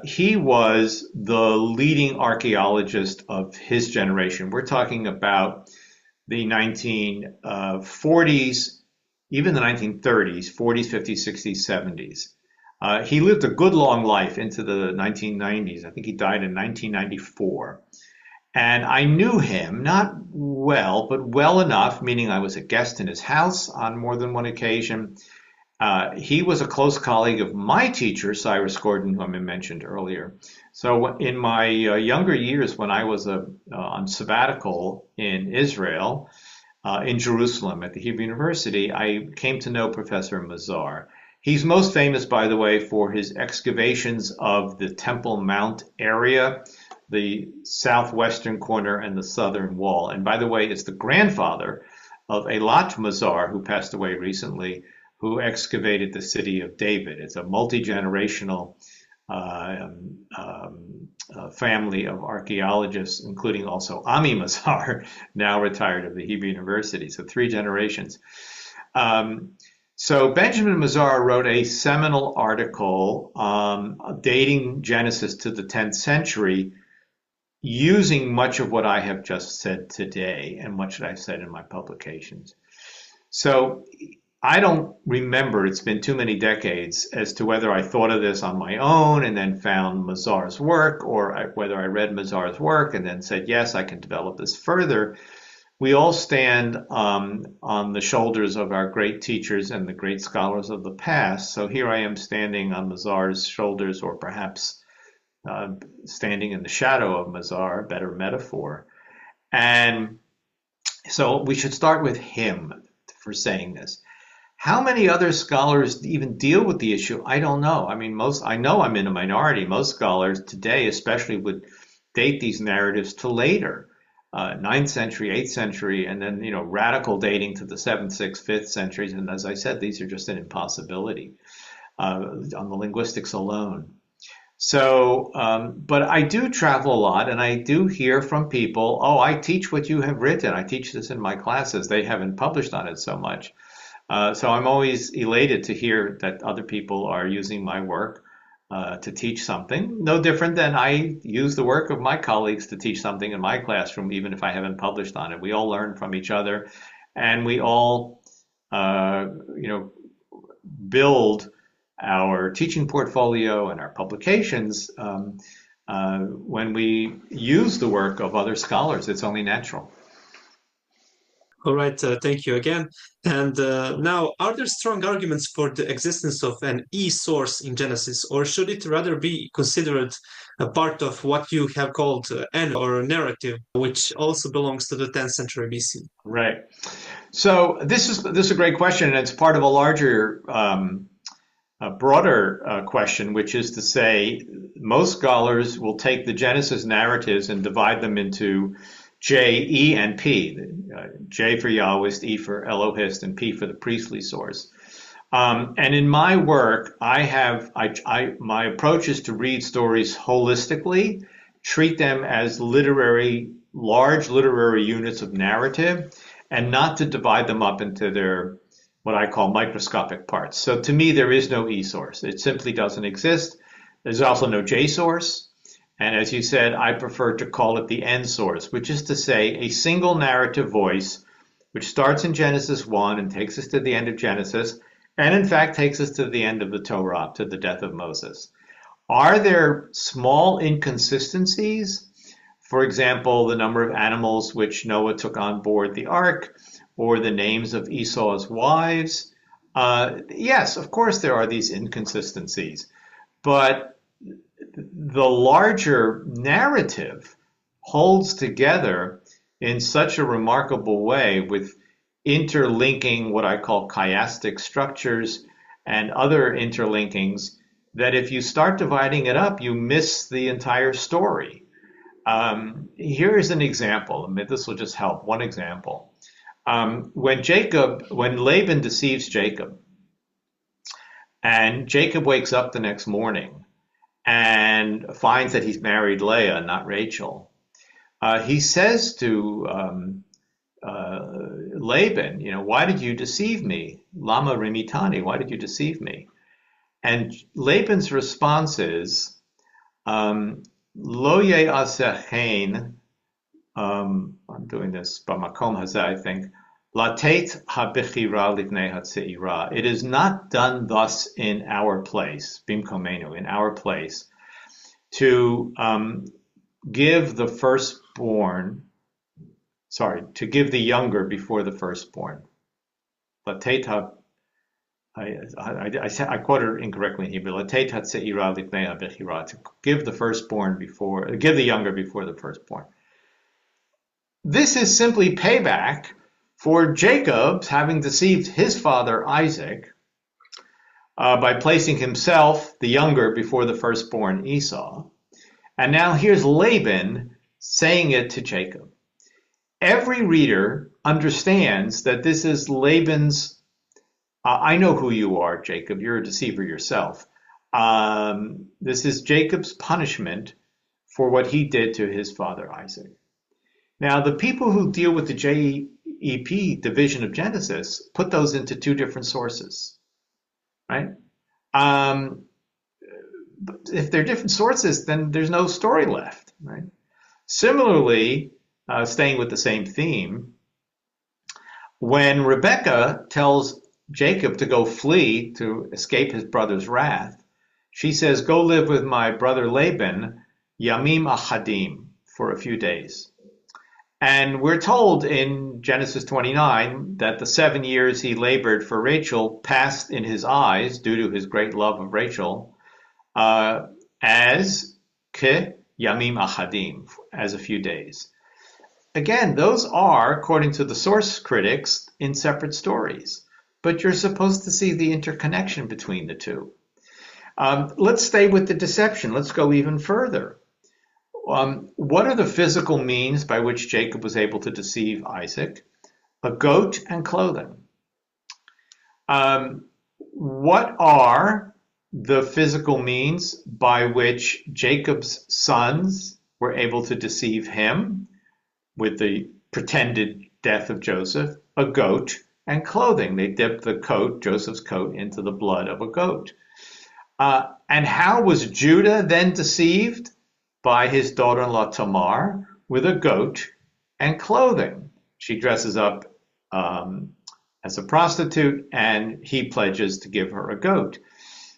He was the leading archaeologist of his generation. We're talking about the 1940s, even the 1930s, 40s, 50s, 60s, 70s. He lived a good long life into the 1990s. I think he died in 1994. And I knew him, not well, but well enough, meaning I was a guest in his house on more than one occasion. He was a close colleague of my teacher, Cyrus Gordon, whom I mentioned earlier. So in my younger years, when I was on sabbatical in Israel, in Jerusalem at the Hebrew University, I came to know Professor Mazar. He's most famous, by the way, for his excavations of the Temple Mount area, the southwestern corner and the southern wall. And by the way, it's the grandfather of Eilat Mazar, who passed away recently, who excavated the city of David. It's a multi-generational family of archaeologists, including also Ami Mazar, now retired of the Hebrew University. So 3 generations. So Benjamin Mazar wrote a seminal article dating Genesis to the 10th century, using much of what I have just said today and much that I've said in my publications. So I don't remember, it's been too many decades, as to whether I thought of this on my own and then found Mazar's work, or whether I read Mazar's work and then said, yes, I can develop this further. We all stand on the shoulders of our great teachers and the great scholars of the past. So here I am standing on Mazar's shoulders, or perhaps standing in the shadow of Mazar, a better metaphor. And so we should start with him for saying this. How many other scholars even deal with the issue? I don't know. I mean, I know I'm in a minority. Most scholars today especially would date these narratives to later, 9th century, 8th century, and then, radical dating to the 7th, 6th, 5th centuries. And as I said, these are just an impossibility on the linguistics alone. So, but I do travel a lot, and I do hear from people, oh, I teach what you have written. I teach this in my classes. They haven't published on it so much. So I'm always elated to hear that other people are using my work to teach something. No different than I use the work of my colleagues to teach something in my classroom, even if I haven't published on it. We all learn from each other, and we all, build our teaching portfolio and our publications when we use the work of other scholars. It's only natural. All right, thank you again. And now, are there strong arguments for the existence of an e-source in Genesis, or should it rather be considered a part of what you have called an or narrative, which also belongs to the 10th century BC? Right. So this is a great question, and it's part of a larger, a broader question, which is to say, most scholars will take the Genesis narratives and divide them into J, E, and P. J for Yahwist, E for Elohist, and P for the priestly source. And in my work, my approach is to read stories holistically, treat them as large literary units of narrative, and not to divide them up into their what I call microscopic parts. So to me, there is no E source. It simply doesn't exist. There's also no J source. And as you said, I prefer to call it the N source, which is to say a single narrative voice, which starts in Genesis 1 and takes us to the end of Genesis, and in fact takes us to the end of the Torah, to the death of Moses. Are there small inconsistencies? For example, the number of animals which Noah took on board the ark, or the names of Esau's wives. Yes, of course there are these inconsistencies, but the larger narrative holds together in such a remarkable way with interlinking what I call chiastic structures and other interlinkings that if you start dividing it up, you miss the entire story. Here is an example. I mean, this will just help. One example. When Laban deceives Jacob, and Jacob wakes up the next morning and finds that he's married Leah, not Rachel, he says to Laban, why did you deceive me? Lama rimitani, why did you deceive me? And Laban's response is, Lo ye'asechen, I'm doing this b'makom hazeh, I think, latet habichira livnei hatzeira. It is not done thus in our place, bimkomenu, in our place, to give the younger before the firstborn. Latet ha, I quoted it incorrectly in Hebrew. Latet hatzeira livnei habichira, to give the younger before the firstborn. This is simply payback for Jacob having deceived his father Isaac by placing himself, the younger, before the firstborn Esau. And now here's Laban saying it to Jacob. Every reader understands that this is Laban's, I know who you are, Jacob, you're a deceiver yourself. This is Jacob's punishment for what he did to his father Isaac. Now, the people who deal with the JEP division of Genesis put those into two different sources, right? If they're different sources, then there's no story left, right? Similarly, staying with the same theme, when Rebecca tells Jacob to go flee to escape his brother's wrath, she says, go live with my brother Laban, Yamim Achadim, for a few days. And we're told in Genesis 29 that the 7 years he labored for Rachel passed in his eyes, due to his great love of Rachel, as ke yamim achadim, as a few days. Again, those are, according to the source critics, in separate stories. But you're supposed to see the interconnection between the two. Let's stay with the deception. Let's go even further. What are the physical means by which Jacob was able to deceive Isaac? A goat and clothing. What are the physical means by which Jacob's sons were able to deceive him with the pretended death of Joseph? A goat and clothing. They dipped the coat, Joseph's coat, into the blood of a goat. And how was Judah then deceived? By his daughter-in-law Tamar with a goat and clothing. She dresses up as a prostitute, and he pledges to give her a goat.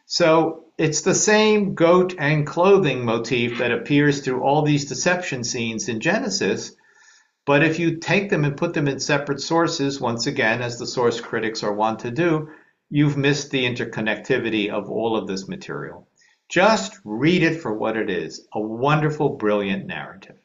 So it's the same goat and clothing motif that appears through all these deception scenes in Genesis, But if you take them and put them in separate sources, once again, as the source critics are wont to do, you've missed the interconnectivity of all of this material. Just read it for what it is, a wonderful, brilliant narrative.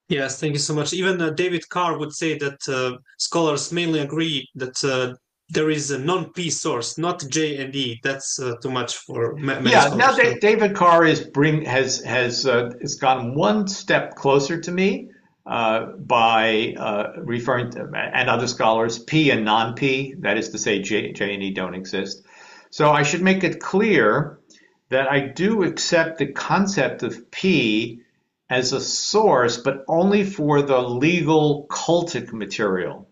Yes, thank you so much. Even David Carr would say that scholars mainly agree that there is a non-P source, not J and E. That's too much for many Yeah, now scholars. David Carr has gone one step closer to me by referring to, and other scholars, P and non-P. That is to say, J and E don't exist. So I should make it clear that I do accept the concept of P as a source, but only for the legal cultic material,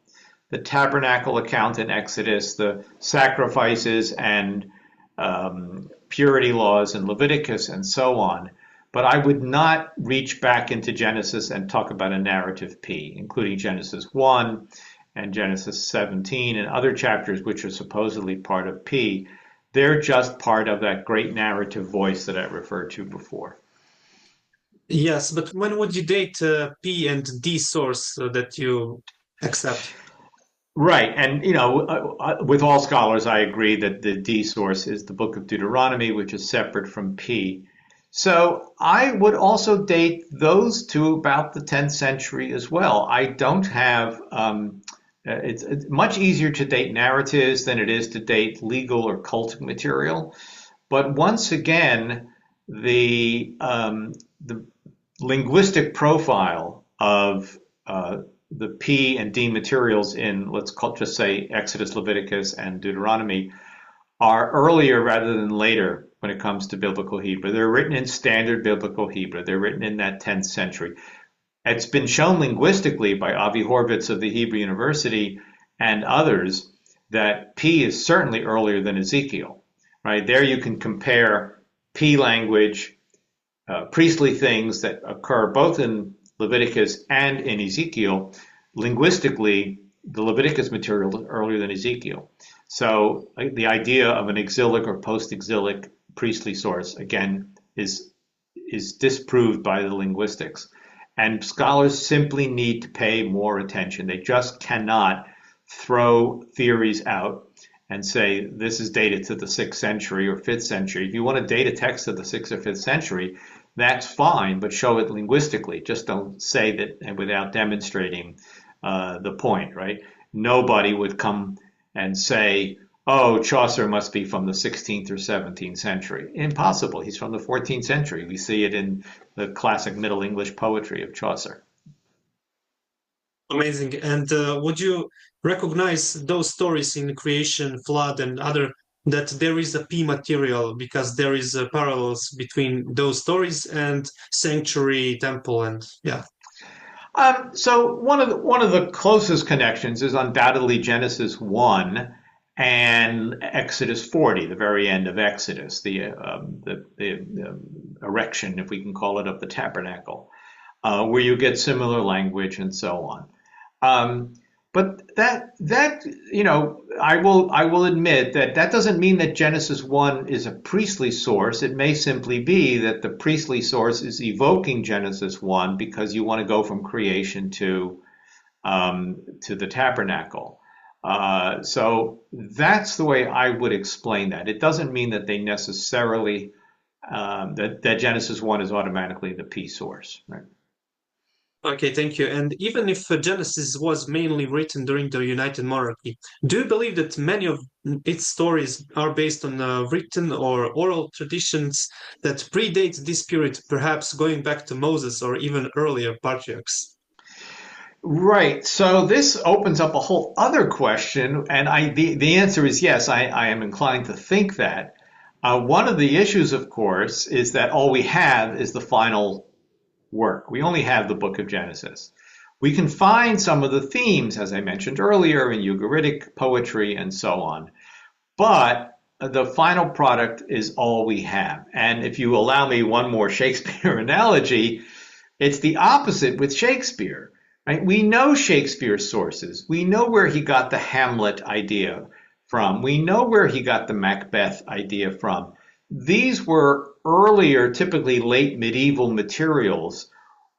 the tabernacle account in Exodus, the sacrifices and purity laws in Leviticus, and so on. But I would not reach back into Genesis and talk about a narrative P, including Genesis 1 and Genesis 17 and other chapters which are supposedly part of P. They're just part of that great narrative voice that I referred to before. Yes, but when would you date P and D source that you accept? Right, and with all scholars, I agree that the D source is the Book of Deuteronomy, which is separate from P. So I would also date those to about the 10th century as well. I don't have, it's much easier to date narratives than it is to date legal or cultic material. But once again, the linguistic profile of the P and D materials in, just say, Exodus, Leviticus, and Deuteronomy are earlier rather than later when it comes to biblical Hebrew. They're written in standard biblical Hebrew. They're written in that 10th century. It's been shown linguistically by Avi Horvitz of the Hebrew University and others that P is certainly earlier than Ezekiel. Right there, you can compare P language, priestly things that occur both in Leviticus and in Ezekiel. Linguistically, the Leviticus material is earlier than Ezekiel. So the idea of an exilic or post-exilic priestly source, again, is disproved by the linguistics. And scholars simply need to pay more attention. They just cannot throw theories out and say this is dated to the 6th century or 5th century. If you want to date a text to the 6th or 5th century, that's fine, but show it linguistically. Just don't say that and without demonstrating the point, right? Nobody would come and say, oh, Chaucer must be from the 16th or 17th century. Impossible. He's from the 14th century. We see it in the classic Middle English poetry of Chaucer. Amazing. And would you recognize those stories in creation, flood, and other, that there is a P material because there is parallels between those stories and sanctuary, temple, and yeah. So one of the closest connections is undoubtedly Genesis 1 and Exodus 40, the very end of Exodus, the erection, if we can call it, of the tabernacle, where you get similar language and so on. But that I will admit that doesn't mean that Genesis 1 is a priestly source. It may simply be that the priestly source is evoking Genesis 1 because you want to go from creation to the tabernacle. So that's the way I would explain that. It doesn't mean that they necessarily that Genesis 1 is automatically the P source, right? Okay, thank you. And even if Genesis was mainly written during the United Monarchy, do you believe that many of its stories are based on written or oral traditions that predate this period, perhaps going back to Moses or even earlier patriarchs? Right. So this opens up a whole other question, and the answer is yes. I am inclined to think that. One of the issues, of course, is that all we have is the final work. We only have the book of Genesis. We can find some of the themes, as I mentioned earlier, in Ugaritic poetry and so on. But the final product is all we have. And if you allow me one more Shakespeare analogy, it's the opposite with Shakespeare. Right? We know Shakespeare's sources. We know where he got the Hamlet idea from. We know where he got the Macbeth idea from. These were earlier, typically late medieval materials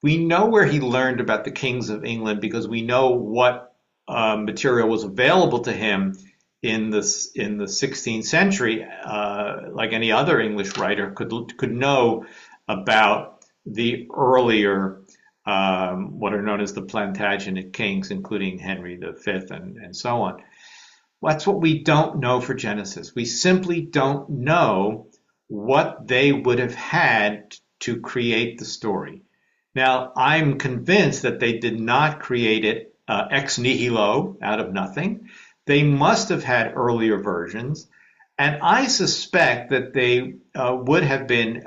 We know where he learned about the kings of England because we know what material was available to him in the 16th century, like any other English writer could know about the earlier what are known as the Plantagenet kings, including Henry V and so on. That's what we don't know for Genesis. We simply don't know what they would have had to create the story. Now, I'm convinced that they did not create it ex nihilo, out of nothing. They must have had earlier versions, and I suspect that they would have been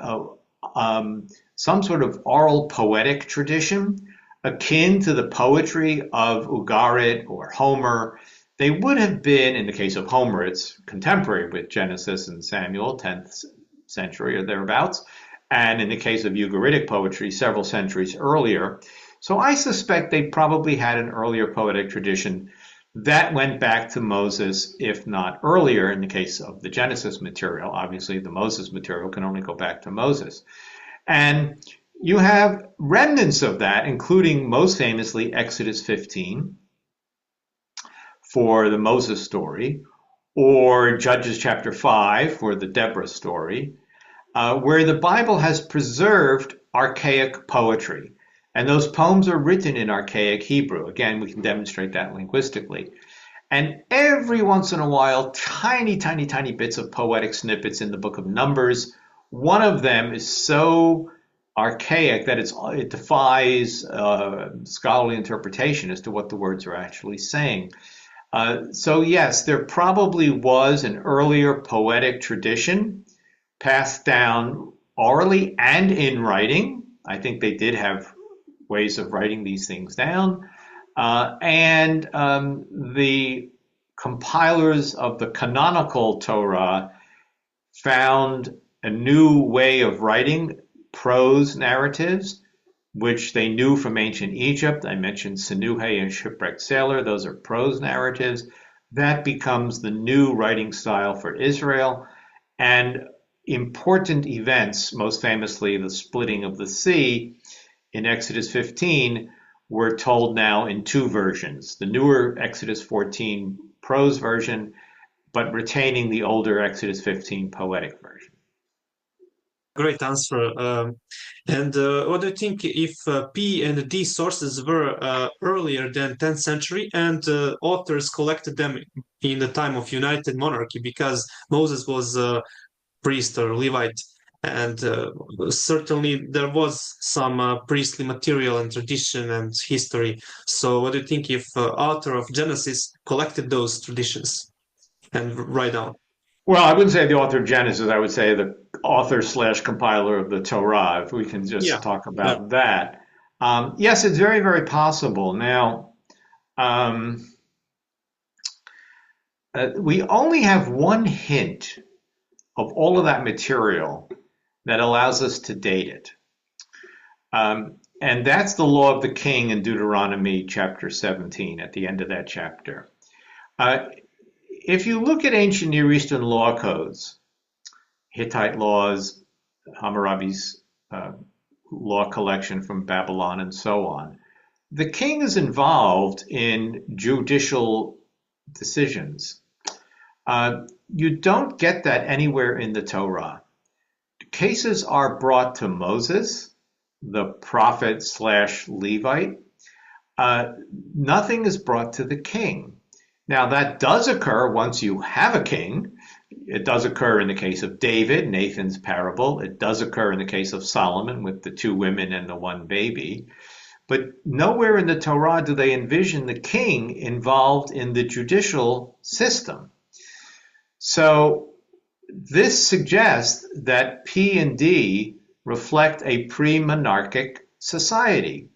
some sort of oral poetic tradition akin to the poetry of Ugarit or Homer. They would have been, in the case of Homer, it's contemporary with Genesis and Samuel, 10th century or thereabouts, and in the case of Ugaritic poetry, several centuries earlier. So I suspect they probably had an earlier poetic tradition that went back to Moses, if not earlier, in the case of the Genesis material. Obviously, the Moses material can only go back to Moses. And you have remnants of that, including most famously Exodus 15 for the Moses story, or Judges chapter 5 for the Deborah story, where the Bible has preserved archaic poetry. And those poems are written in archaic Hebrew. Again, we can demonstrate that linguistically. And every once in a while, tiny, tiny, tiny bits of poetic snippets in the book of Numbers. One of them is so archaic that it defies scholarly interpretation as to what the words are actually saying. So yes, there probably was an earlier poetic tradition passed down orally and in writing. I think they did have ways of writing these things down. And the compilers of the canonical Torah found a new way of writing prose narratives, which they knew from ancient Egypt. I mentioned Sinuhe and Shipwrecked Sailor. Those are prose narratives. That becomes the new writing style for Israel. And important events, most famously the splitting of the sea in Exodus 15, were told now in two versions. The newer Exodus 14 prose version, but retaining the older Exodus 15 poetic version. Great answer. And what do you think if P and D sources were earlier than 10th century and authors collected them in the time of United Monarchy because Moses was a priest or Levite, and certainly there was some priestly material and tradition and history. So what do you think if author of Genesis collected those traditions and write down? Well, I wouldn't say the author of Genesis. I would say the author / compiler of the Torah, if we can just Yeah. talk Yeah. about that. Yes, it's very, very possible. Now, we only have one hint of all of that material that allows us to date it. And that's the law of the king in Deuteronomy chapter 17, at the end of that chapter. If you look at ancient Near Eastern law codes, Hittite laws, Hammurabi's law collection from Babylon, and so on, the king is involved in judicial decisions. You don't get that anywhere in the Torah. Cases are brought to Moses, the prophet / Levite. Nothing is brought to the king. Now, that does occur once you have a king. It does occur in the case of David, Nathan's parable. It does occur in the case of Solomon with the 2 women and the 1 baby. But nowhere in the Torah do they envision the king involved in the judicial system. So this suggests that P and D reflect a pre-monarchic society.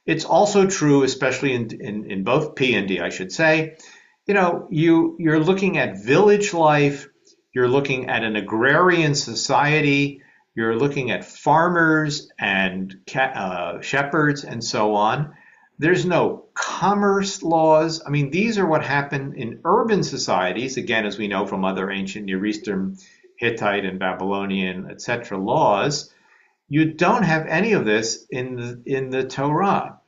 It's also true, especially in both P and D, I should say, you're looking at village life, you're looking at an agrarian society, you're looking at farmers and shepherds and so on. There's no commerce laws. I mean, these are what happen in urban societies, again, as we know from other ancient Near Eastern, Hittite and Babylonian, etc. laws. You don't have any of this in the Torah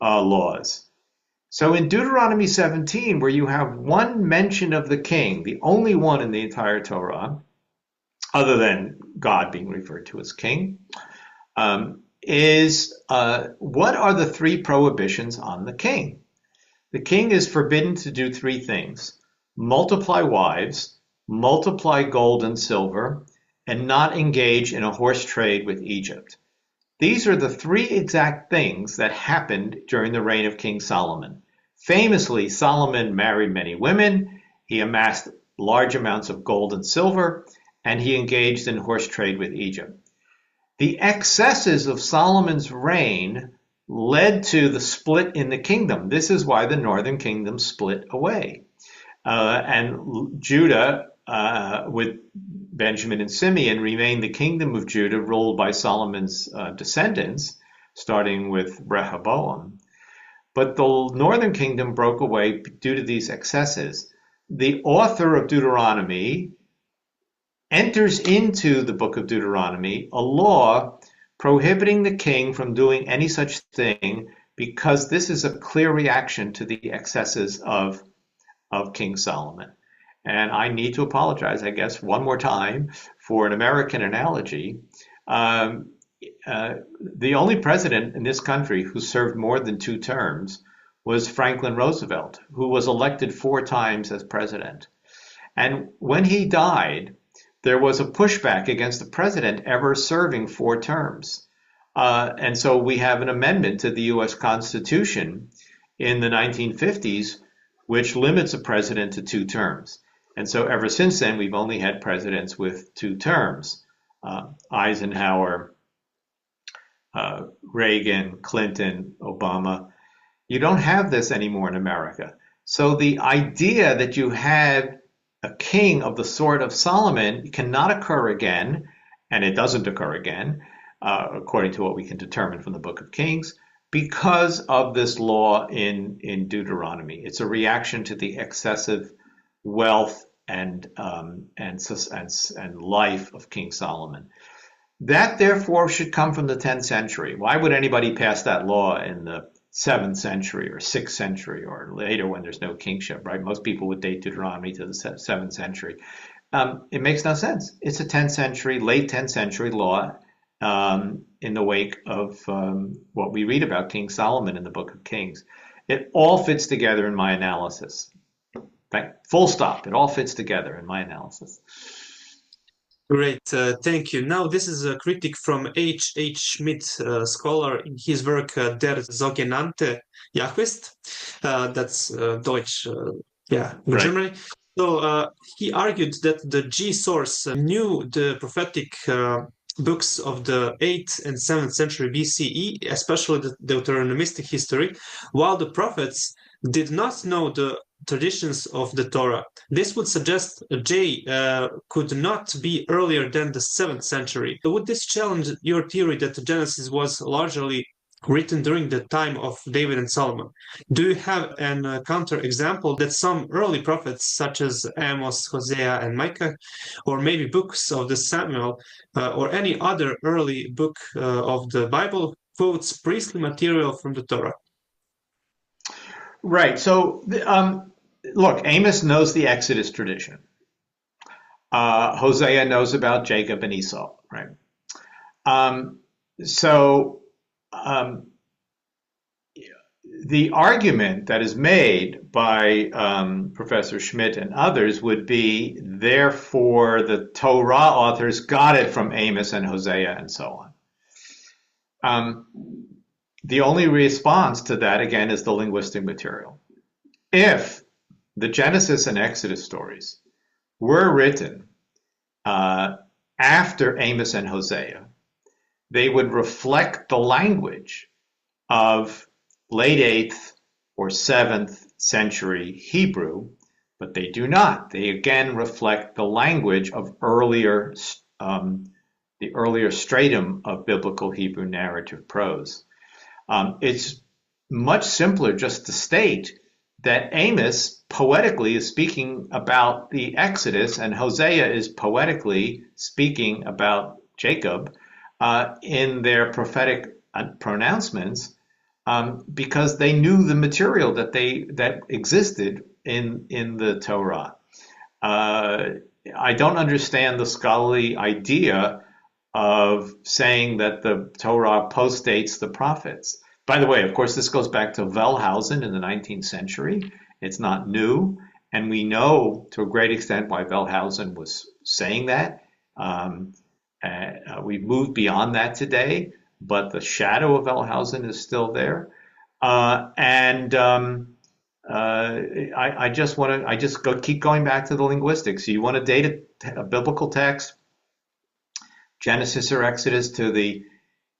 laws. So in Deuteronomy 17, where you have one mention of the king, the only one in the entire Torah, other than God being referred to as king, is what are the three prohibitions on the king? The king is forbidden to do three things: multiply wives, multiply gold and silver, and not engage in a horse trade with Egypt. These are the three exact things that happened during the reign of King Solomon. Famously, Solomon married many women, he amassed large amounts of gold and silver, and he engaged in horse trade with Egypt. The excesses of Solomon's reign led to the split in the kingdom. This is why the northern kingdom split away. And Judah, with Benjamin and Simeon, remained the kingdom of Judah ruled by Solomon's descendants, starting with Rehoboam. But the northern kingdom broke away due to these excesses. The author of Deuteronomy enters into the book of Deuteronomy a law prohibiting the king from doing any such thing, because this is a clear reaction to the excesses of King Solomon. And I need to apologize, I guess, one more time for an American analogy. The only president in this country who served more than 2 terms was Franklin Roosevelt, who was elected 4 times as president. And when he died, there was a pushback against the president ever serving 4 terms. And so we have an amendment to the U.S. Constitution in the 1950s, which limits a president to 2 terms. And so ever since then, we've only had presidents with 2 terms. Eisenhower, Reagan, Clinton, Obama. You don't have this anymore in America. So the idea that you had a king of the sort of Solomon cannot occur again, and it doesn't occur again, according to what we can determine from the Book of Kings, because of this law in Deuteronomy. It's a reaction to the excessive wealth and life of King Solomon. That, therefore, should come from the 10th century. Why would anybody pass that law in the 7th century or 6th century or later when there's no kingship, right? Most people would date Deuteronomy to the 7th century. It makes no sense. It's a 10th century, late 10th century law in the wake of what we read about King Solomon in the Book of Kings. It all fits together in my analysis. Right? Full stop. It all fits together in my analysis. Great, thank you. Now, this is a critic from H. Schmidt, scholar, in his work Der sogenannte Jahwist. That's Deutsch, in Right. Germany. So he argued that the G source knew the prophetic books of the 8th and 7th century BCE, especially the Deuteronomistic history, while the prophets did not know the traditions of the Torah. This would suggest J could not be earlier than the 7th century. Would this challenge your theory that Genesis was largely written during the time of David and Solomon? Do you have an counter-example that some early prophets, such as Amos, Hosea, and Micah, or maybe books of the Samuel, or any other early book of the Bible, quotes priestly material from the Torah? Right. So, look, Amos knows the Exodus tradition. Hosea knows about Jacob and Esau, right? The argument that is made by Professor Schmidt and others would be, therefore, the Torah authors got it from Amos and Hosea and so on. The only response to that, again, is the linguistic material. If the Genesis and Exodus stories were written after Amos and Hosea, they would reflect the language of late 8th or 7th century Hebrew, but they do not. They again reflect the language of the earlier stratum of biblical Hebrew narrative prose. It's much simpler just to state that Amos poetically is speaking about the Exodus and Hosea is poetically speaking about Jacob. in their prophetic pronouncements, because they knew the material that existed in the Torah. I don't understand the scholarly idea of saying that the Torah postdates the prophets. By the way, of course, this goes back to Wellhausen in the 19th century. It's not new, and we know to a great extent why Wellhausen was saying that. We've moved beyond that today, but the shadow of Wellhausen is still there. I just keep going back to the linguistics. You want to date a biblical text, Genesis or Exodus, to the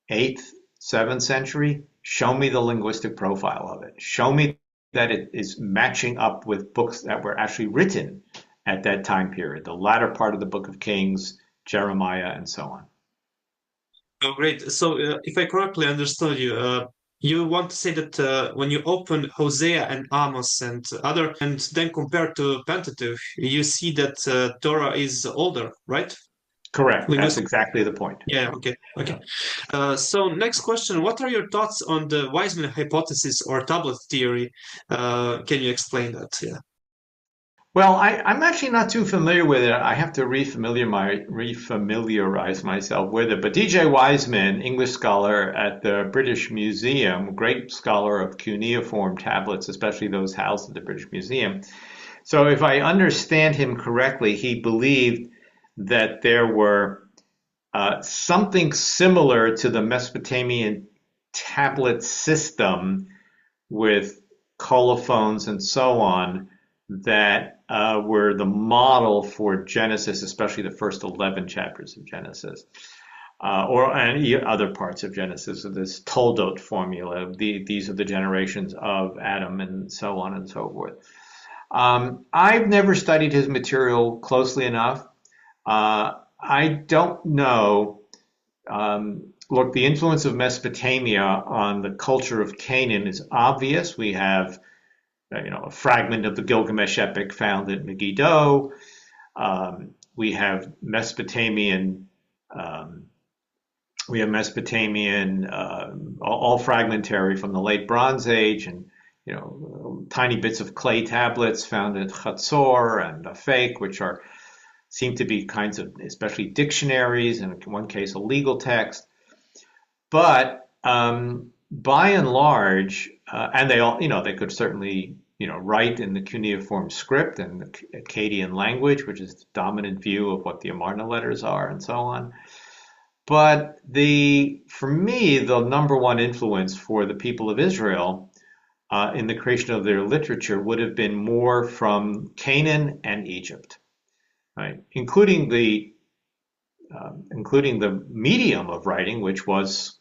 8th, 7th century, show me the linguistic profile of it. Show me that it is matching up with books that were actually written at that time period, the latter part of the book of Kings, Jeremiah, and so on. Oh, great. So, if I correctly understood you, you want to say that when you open Hosea and Amos and other, and then compare to Pentateuch, you see that Torah is older, right? Correct. That's Linguistic. exactly the point. Yeah. Okay. Okay. So, next question: what are your thoughts on the Wiseman hypothesis or tablet theory? Can you explain that? Yeah. Well, I'm actually not too familiar with it. I have to refamiliarize myself with it. But DJ Wiseman, English scholar at the British Museum, great scholar of cuneiform tablets, especially those housed at the British Museum. So if I understand him correctly, he believed that there were something similar to the Mesopotamian tablet system with colophons and so on that were the model for Genesis, especially the first 11 chapters of Genesis, or any other parts of Genesis. So this Toldot formula, these are the generations of Adam, and so on and so forth. I've never studied his material closely enough. I don't know. Look, the influence of Mesopotamia on the culture of Canaan is obvious. We have a fragment of the Gilgamesh epic found at Megiddo. We have Mesopotamian, all fragmentary from the late Bronze Age, and tiny bits of clay tablets found at Chatzor and Afek, which seem to be kinds of, especially dictionaries, and in one case a legal text. But by and large, and they all, they could certainly write in the cuneiform script and the Akkadian language, which is the dominant view of what the Amarna letters are, and so on. But for me, the number one influence for the people of Israel in the creation of their literature would have been more from Canaan and Egypt, right? Including the medium of writing, which was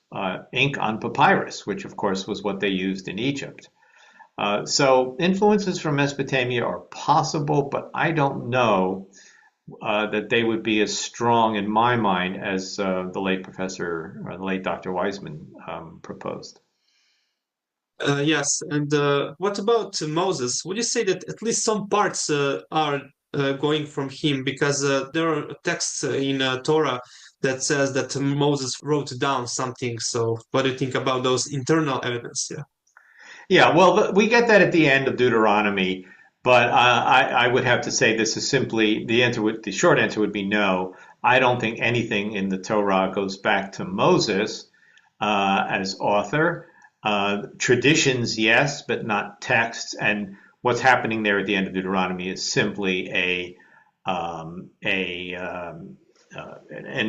ink on papyrus, which of course was what they used in Egypt. So influences from Mesopotamia are possible, but I don't know that they would be as strong in my mind as the late Dr. Wiseman proposed. Yes, and what about Moses? Would you say that at least some parts are going from him? Because there are texts in Torah that says that Moses wrote down something. So what do you think about those internal evidence? Yeah. Yeah, well, we get that at the end of Deuteronomy, but I would have to say this is simply the short answer would be no. I don't think anything in the Torah goes back to Moses as author. Traditions, yes, but not texts. And what's happening there at the end of Deuteronomy is simply an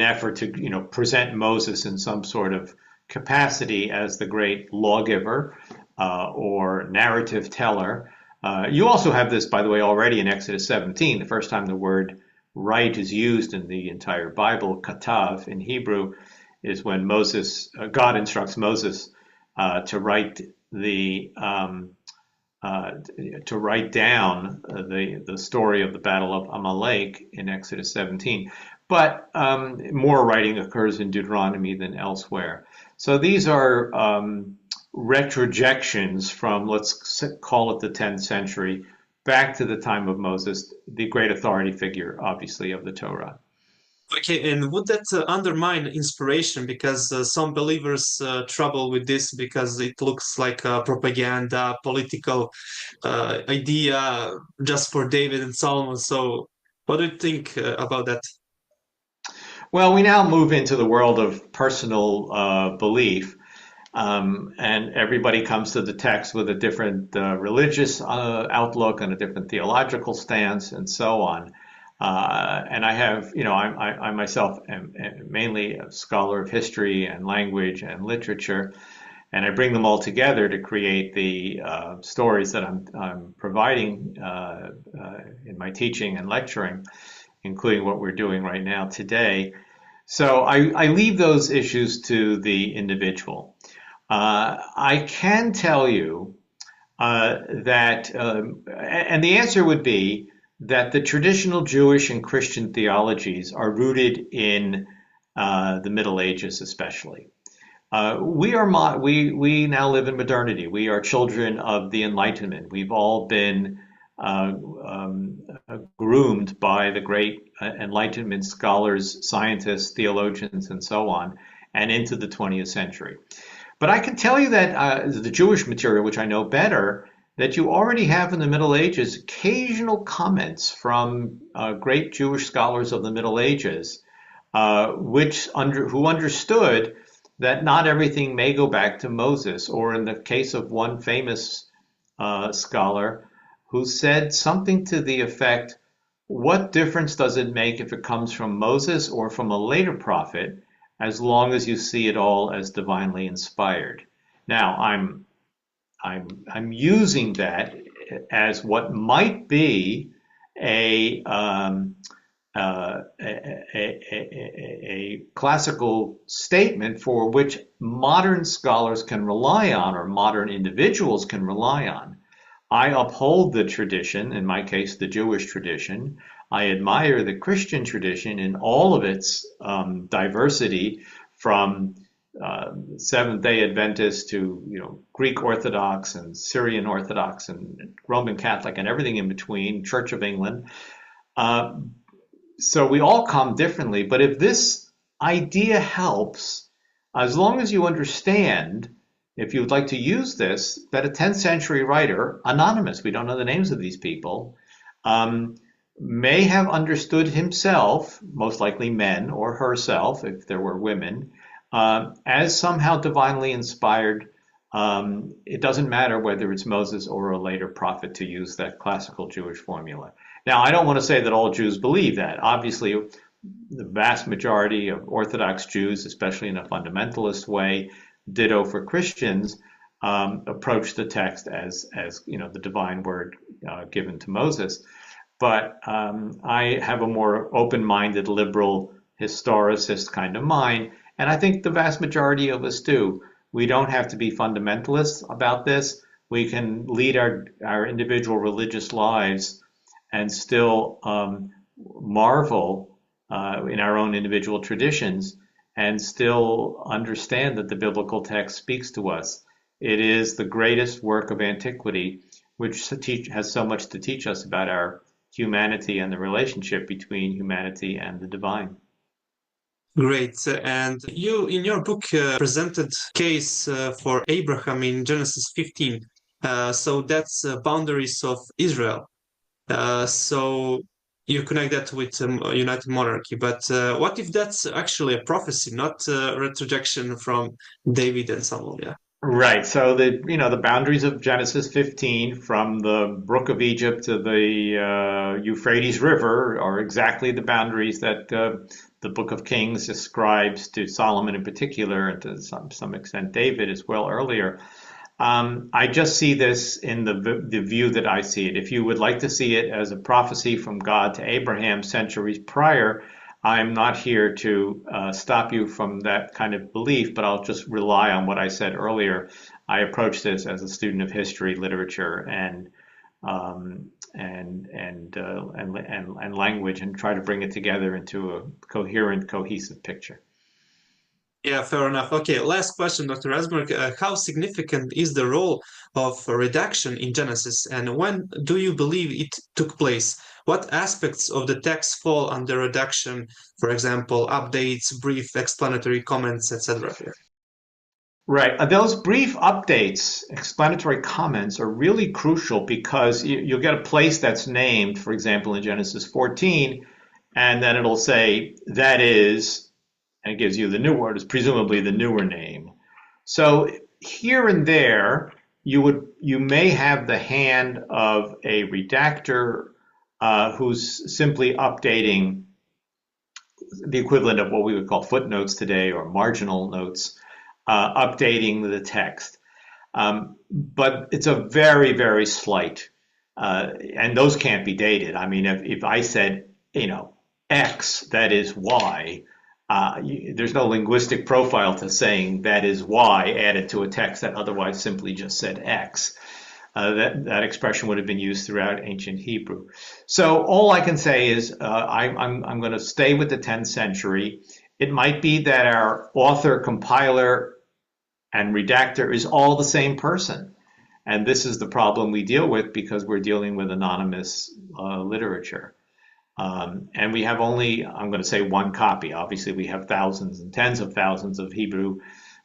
effort to present Moses in some sort of capacity as the great lawgiver or narrative teller. You also have this, by the way, already in Exodus 17, the first time the word write is used in the entire Bible, katav in Hebrew, is when God instructs Moses to write down the story of the Battle of Amalek in Exodus 17. But more writing occurs in Deuteronomy than elsewhere. So these are retrojections from, let's call it the 10th century, back to the time of Moses, the great authority figure, obviously, of the Torah. Okay, and would that undermine inspiration? Because some believers trouble with this because it looks like a propaganda, political idea just for David and Solomon. So, what do you think about that? Well, we now move into the world of personal belief, and everybody comes to the text with a different religious outlook and a different theological stance, and so on. And I have, I myself am mainly a scholar of history and language and literature, and I bring them all together to create the stories that I'm providing in my teaching and lecturing, including what we're doing right now today. So I leave those issues to the individual. I can tell you that, and the answer would be that the traditional Jewish and Christian theologies are rooted in the Middle Ages, especially. We now live in modernity. We are children of the Enlightenment. We've all been uh, um, groomed by the great Enlightenment scholars, scientists, theologians, and so on, and into the 20th century. But I can tell you that the Jewish material, which I know better, that you already have in the Middle Ages occasional comments from great Jewish scholars of the Middle Ages, who understood that not everything may go back to Moses, or in the case of one famous scholar who said something to the effect, what difference does it make if it comes from Moses or from a later prophet, as long as you see it all as divinely inspired? Now, I'm using that as what might be a a classical statement for which modern scholars can rely on, or modern individuals can rely on. I uphold the tradition, in my case, the Jewish tradition. I admire the Christian tradition in all of its diversity, from Seventh-day Adventists to Greek Orthodox and Syrian Orthodox and Roman Catholic and everything in between, Church of England. Uh, so we all come differently, but if this idea helps, as long as you understand, if you would like to use this, that a 10th century writer, anonymous, we don't know the names of these people, may have understood himself, most likely men, or herself, if there were women, as somehow divinely inspired. It doesn't matter whether it's Moses or a later prophet, to use that classical Jewish formula. Now, I don't want to say that all Jews believe that. Obviously, the vast majority of Orthodox Jews, especially in a fundamentalist way, ditto for Christians, approach the text as the divine word given to Moses. But I have a more open-minded, liberal, historicist kind of mind, and I think the vast majority of us do. We don't have to be fundamentalists about this. We can lead our individual religious lives and still marvel in our own individual traditions, and still understand that the biblical text speaks to us. It is the greatest work of antiquity, which has so much to teach us about our humanity and the relationship between humanity and the divine. Great. And you, in your book, presented case for Abraham in Genesis 15. So that's boundaries of Israel. So you connect that with United Monarchy. But what if that's actually a prophecy, not a retrojection from David and Samuel? Yeah. Right. So the boundaries of Genesis 15, from the Brook of Egypt to the Euphrates River, are exactly the boundaries that the Book of Kings describes to Solomon in particular, and to some extent David as well earlier. I just see this in the view that I see it. If you would like to see it as a prophecy from God to Abraham centuries prior, I'm not here to stop you from that kind of belief, but I'll just rely on what I said earlier. I approach this as a student of history, literature, and language, and try to bring it together into a coherent, cohesive picture. Yeah, fair enough. Okay, last question, Dr. Rendsburg. How significant is the role of redaction in Genesis, and when do you believe it took place? what aspects of the text fall under redaction, for example, updates, brief explanatory comments, etc. Right. Those brief updates, explanatory comments, are really crucial because you'll get a place that's named, for example, in Genesis 14, and then it'll say, that is, and it gives you the new word, is presumably the newer name. So here and there, you may have the hand of a redactor who's simply updating the equivalent of what we would call footnotes today or marginal notes, updating the text. But it's a very, very slight, and those can't be dated. I mean, if I said, X, that is Y, there's no linguistic profile to saying that is Y added to a text that otherwise simply just said X. That expression would have been used throughout ancient Hebrew. So all I can say is I'm going to stay with the 10th century. It might be that our author, compiler, and redactor is all the same person. And this is the problem we deal with because we're dealing with anonymous literature. And we have only, I'm going to say, one copy. Obviously, we have thousands and tens of thousands of Hebrew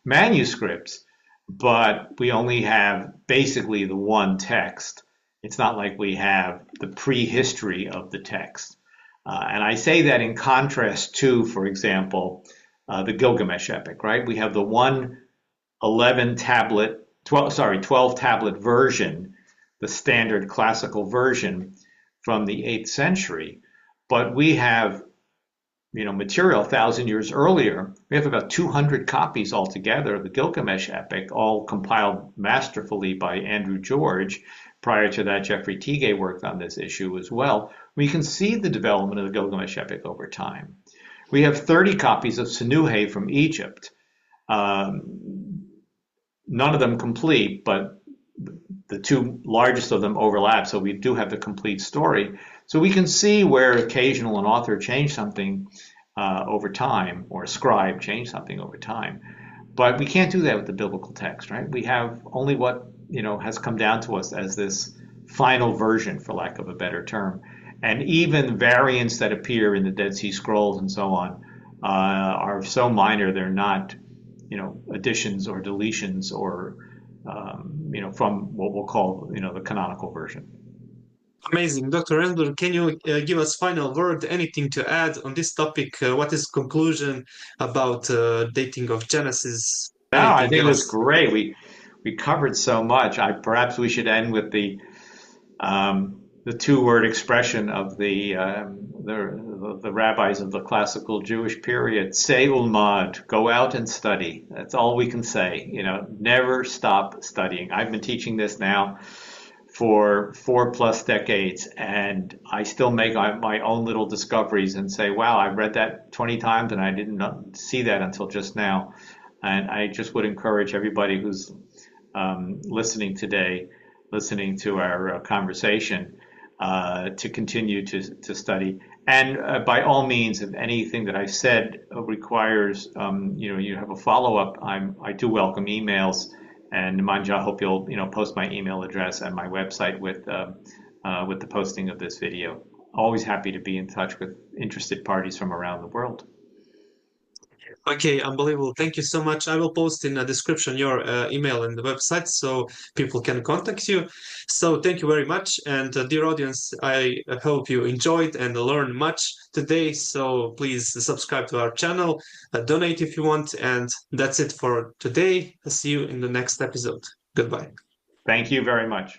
manuscripts, but we only have basically the one text. It's not like we have the prehistory of the text. And I say that in contrast to, for example, the Gilgamesh epic, right? We have the 12 tablet version, the standard classical version from the 8th century. But we have, material 1,000 years earlier. We have about 200 copies altogether of the Gilgamesh epic, all compiled masterfully by Andrew George. Prior to that, Jeffrey Teague worked on this issue as well. We can see the development of the Gilgamesh epic over time. We have 30 copies of Sinuhe from Egypt. None of them complete, but the two largest of them overlap, so we do have the complete story. So we can see where occasional an author changed something over time, or a scribe changed something over time. But we can't do that with the biblical text, right? We have only what has come down to us as this final version, for lack of a better term. And even variants that appear in the Dead Sea Scrolls and so on are so minor they're not, additions or deletions or from what we'll call the canonical version. Amazing. Dr. Rendsburg, can you give us final word, anything to add on this topic? What is conclusion about dating of Genesis? No, I Anything think it was else? great. We covered so much. Perhaps we should end with the two-word expression of the rabbis of the classical Jewish period: "Say ulmad," go out and study. That's all we can say. Never stop studying. I've been teaching this now for 4+ decades, and I still make my own little discoveries and say, wow, I read that 20 times and I didn't see that until just now. And I just would encourage everybody who's listening today, listening to our conversation, to continue to study. And by all means, if anything that I've said requires, you have a follow-up, I do welcome emails. And Manja, I hope you'll post my email address and my website with the posting of this video. Always happy to be in touch with interested parties from around the world. Okay, unbelievable. Thank you so much. I will post in the description your email and the website so people can contact you. So thank you very much. And dear audience, I hope you enjoyed and learned much today. So please subscribe to our channel, donate if you want. And that's it for today. I'll see you in the next episode. Goodbye. Thank you very much.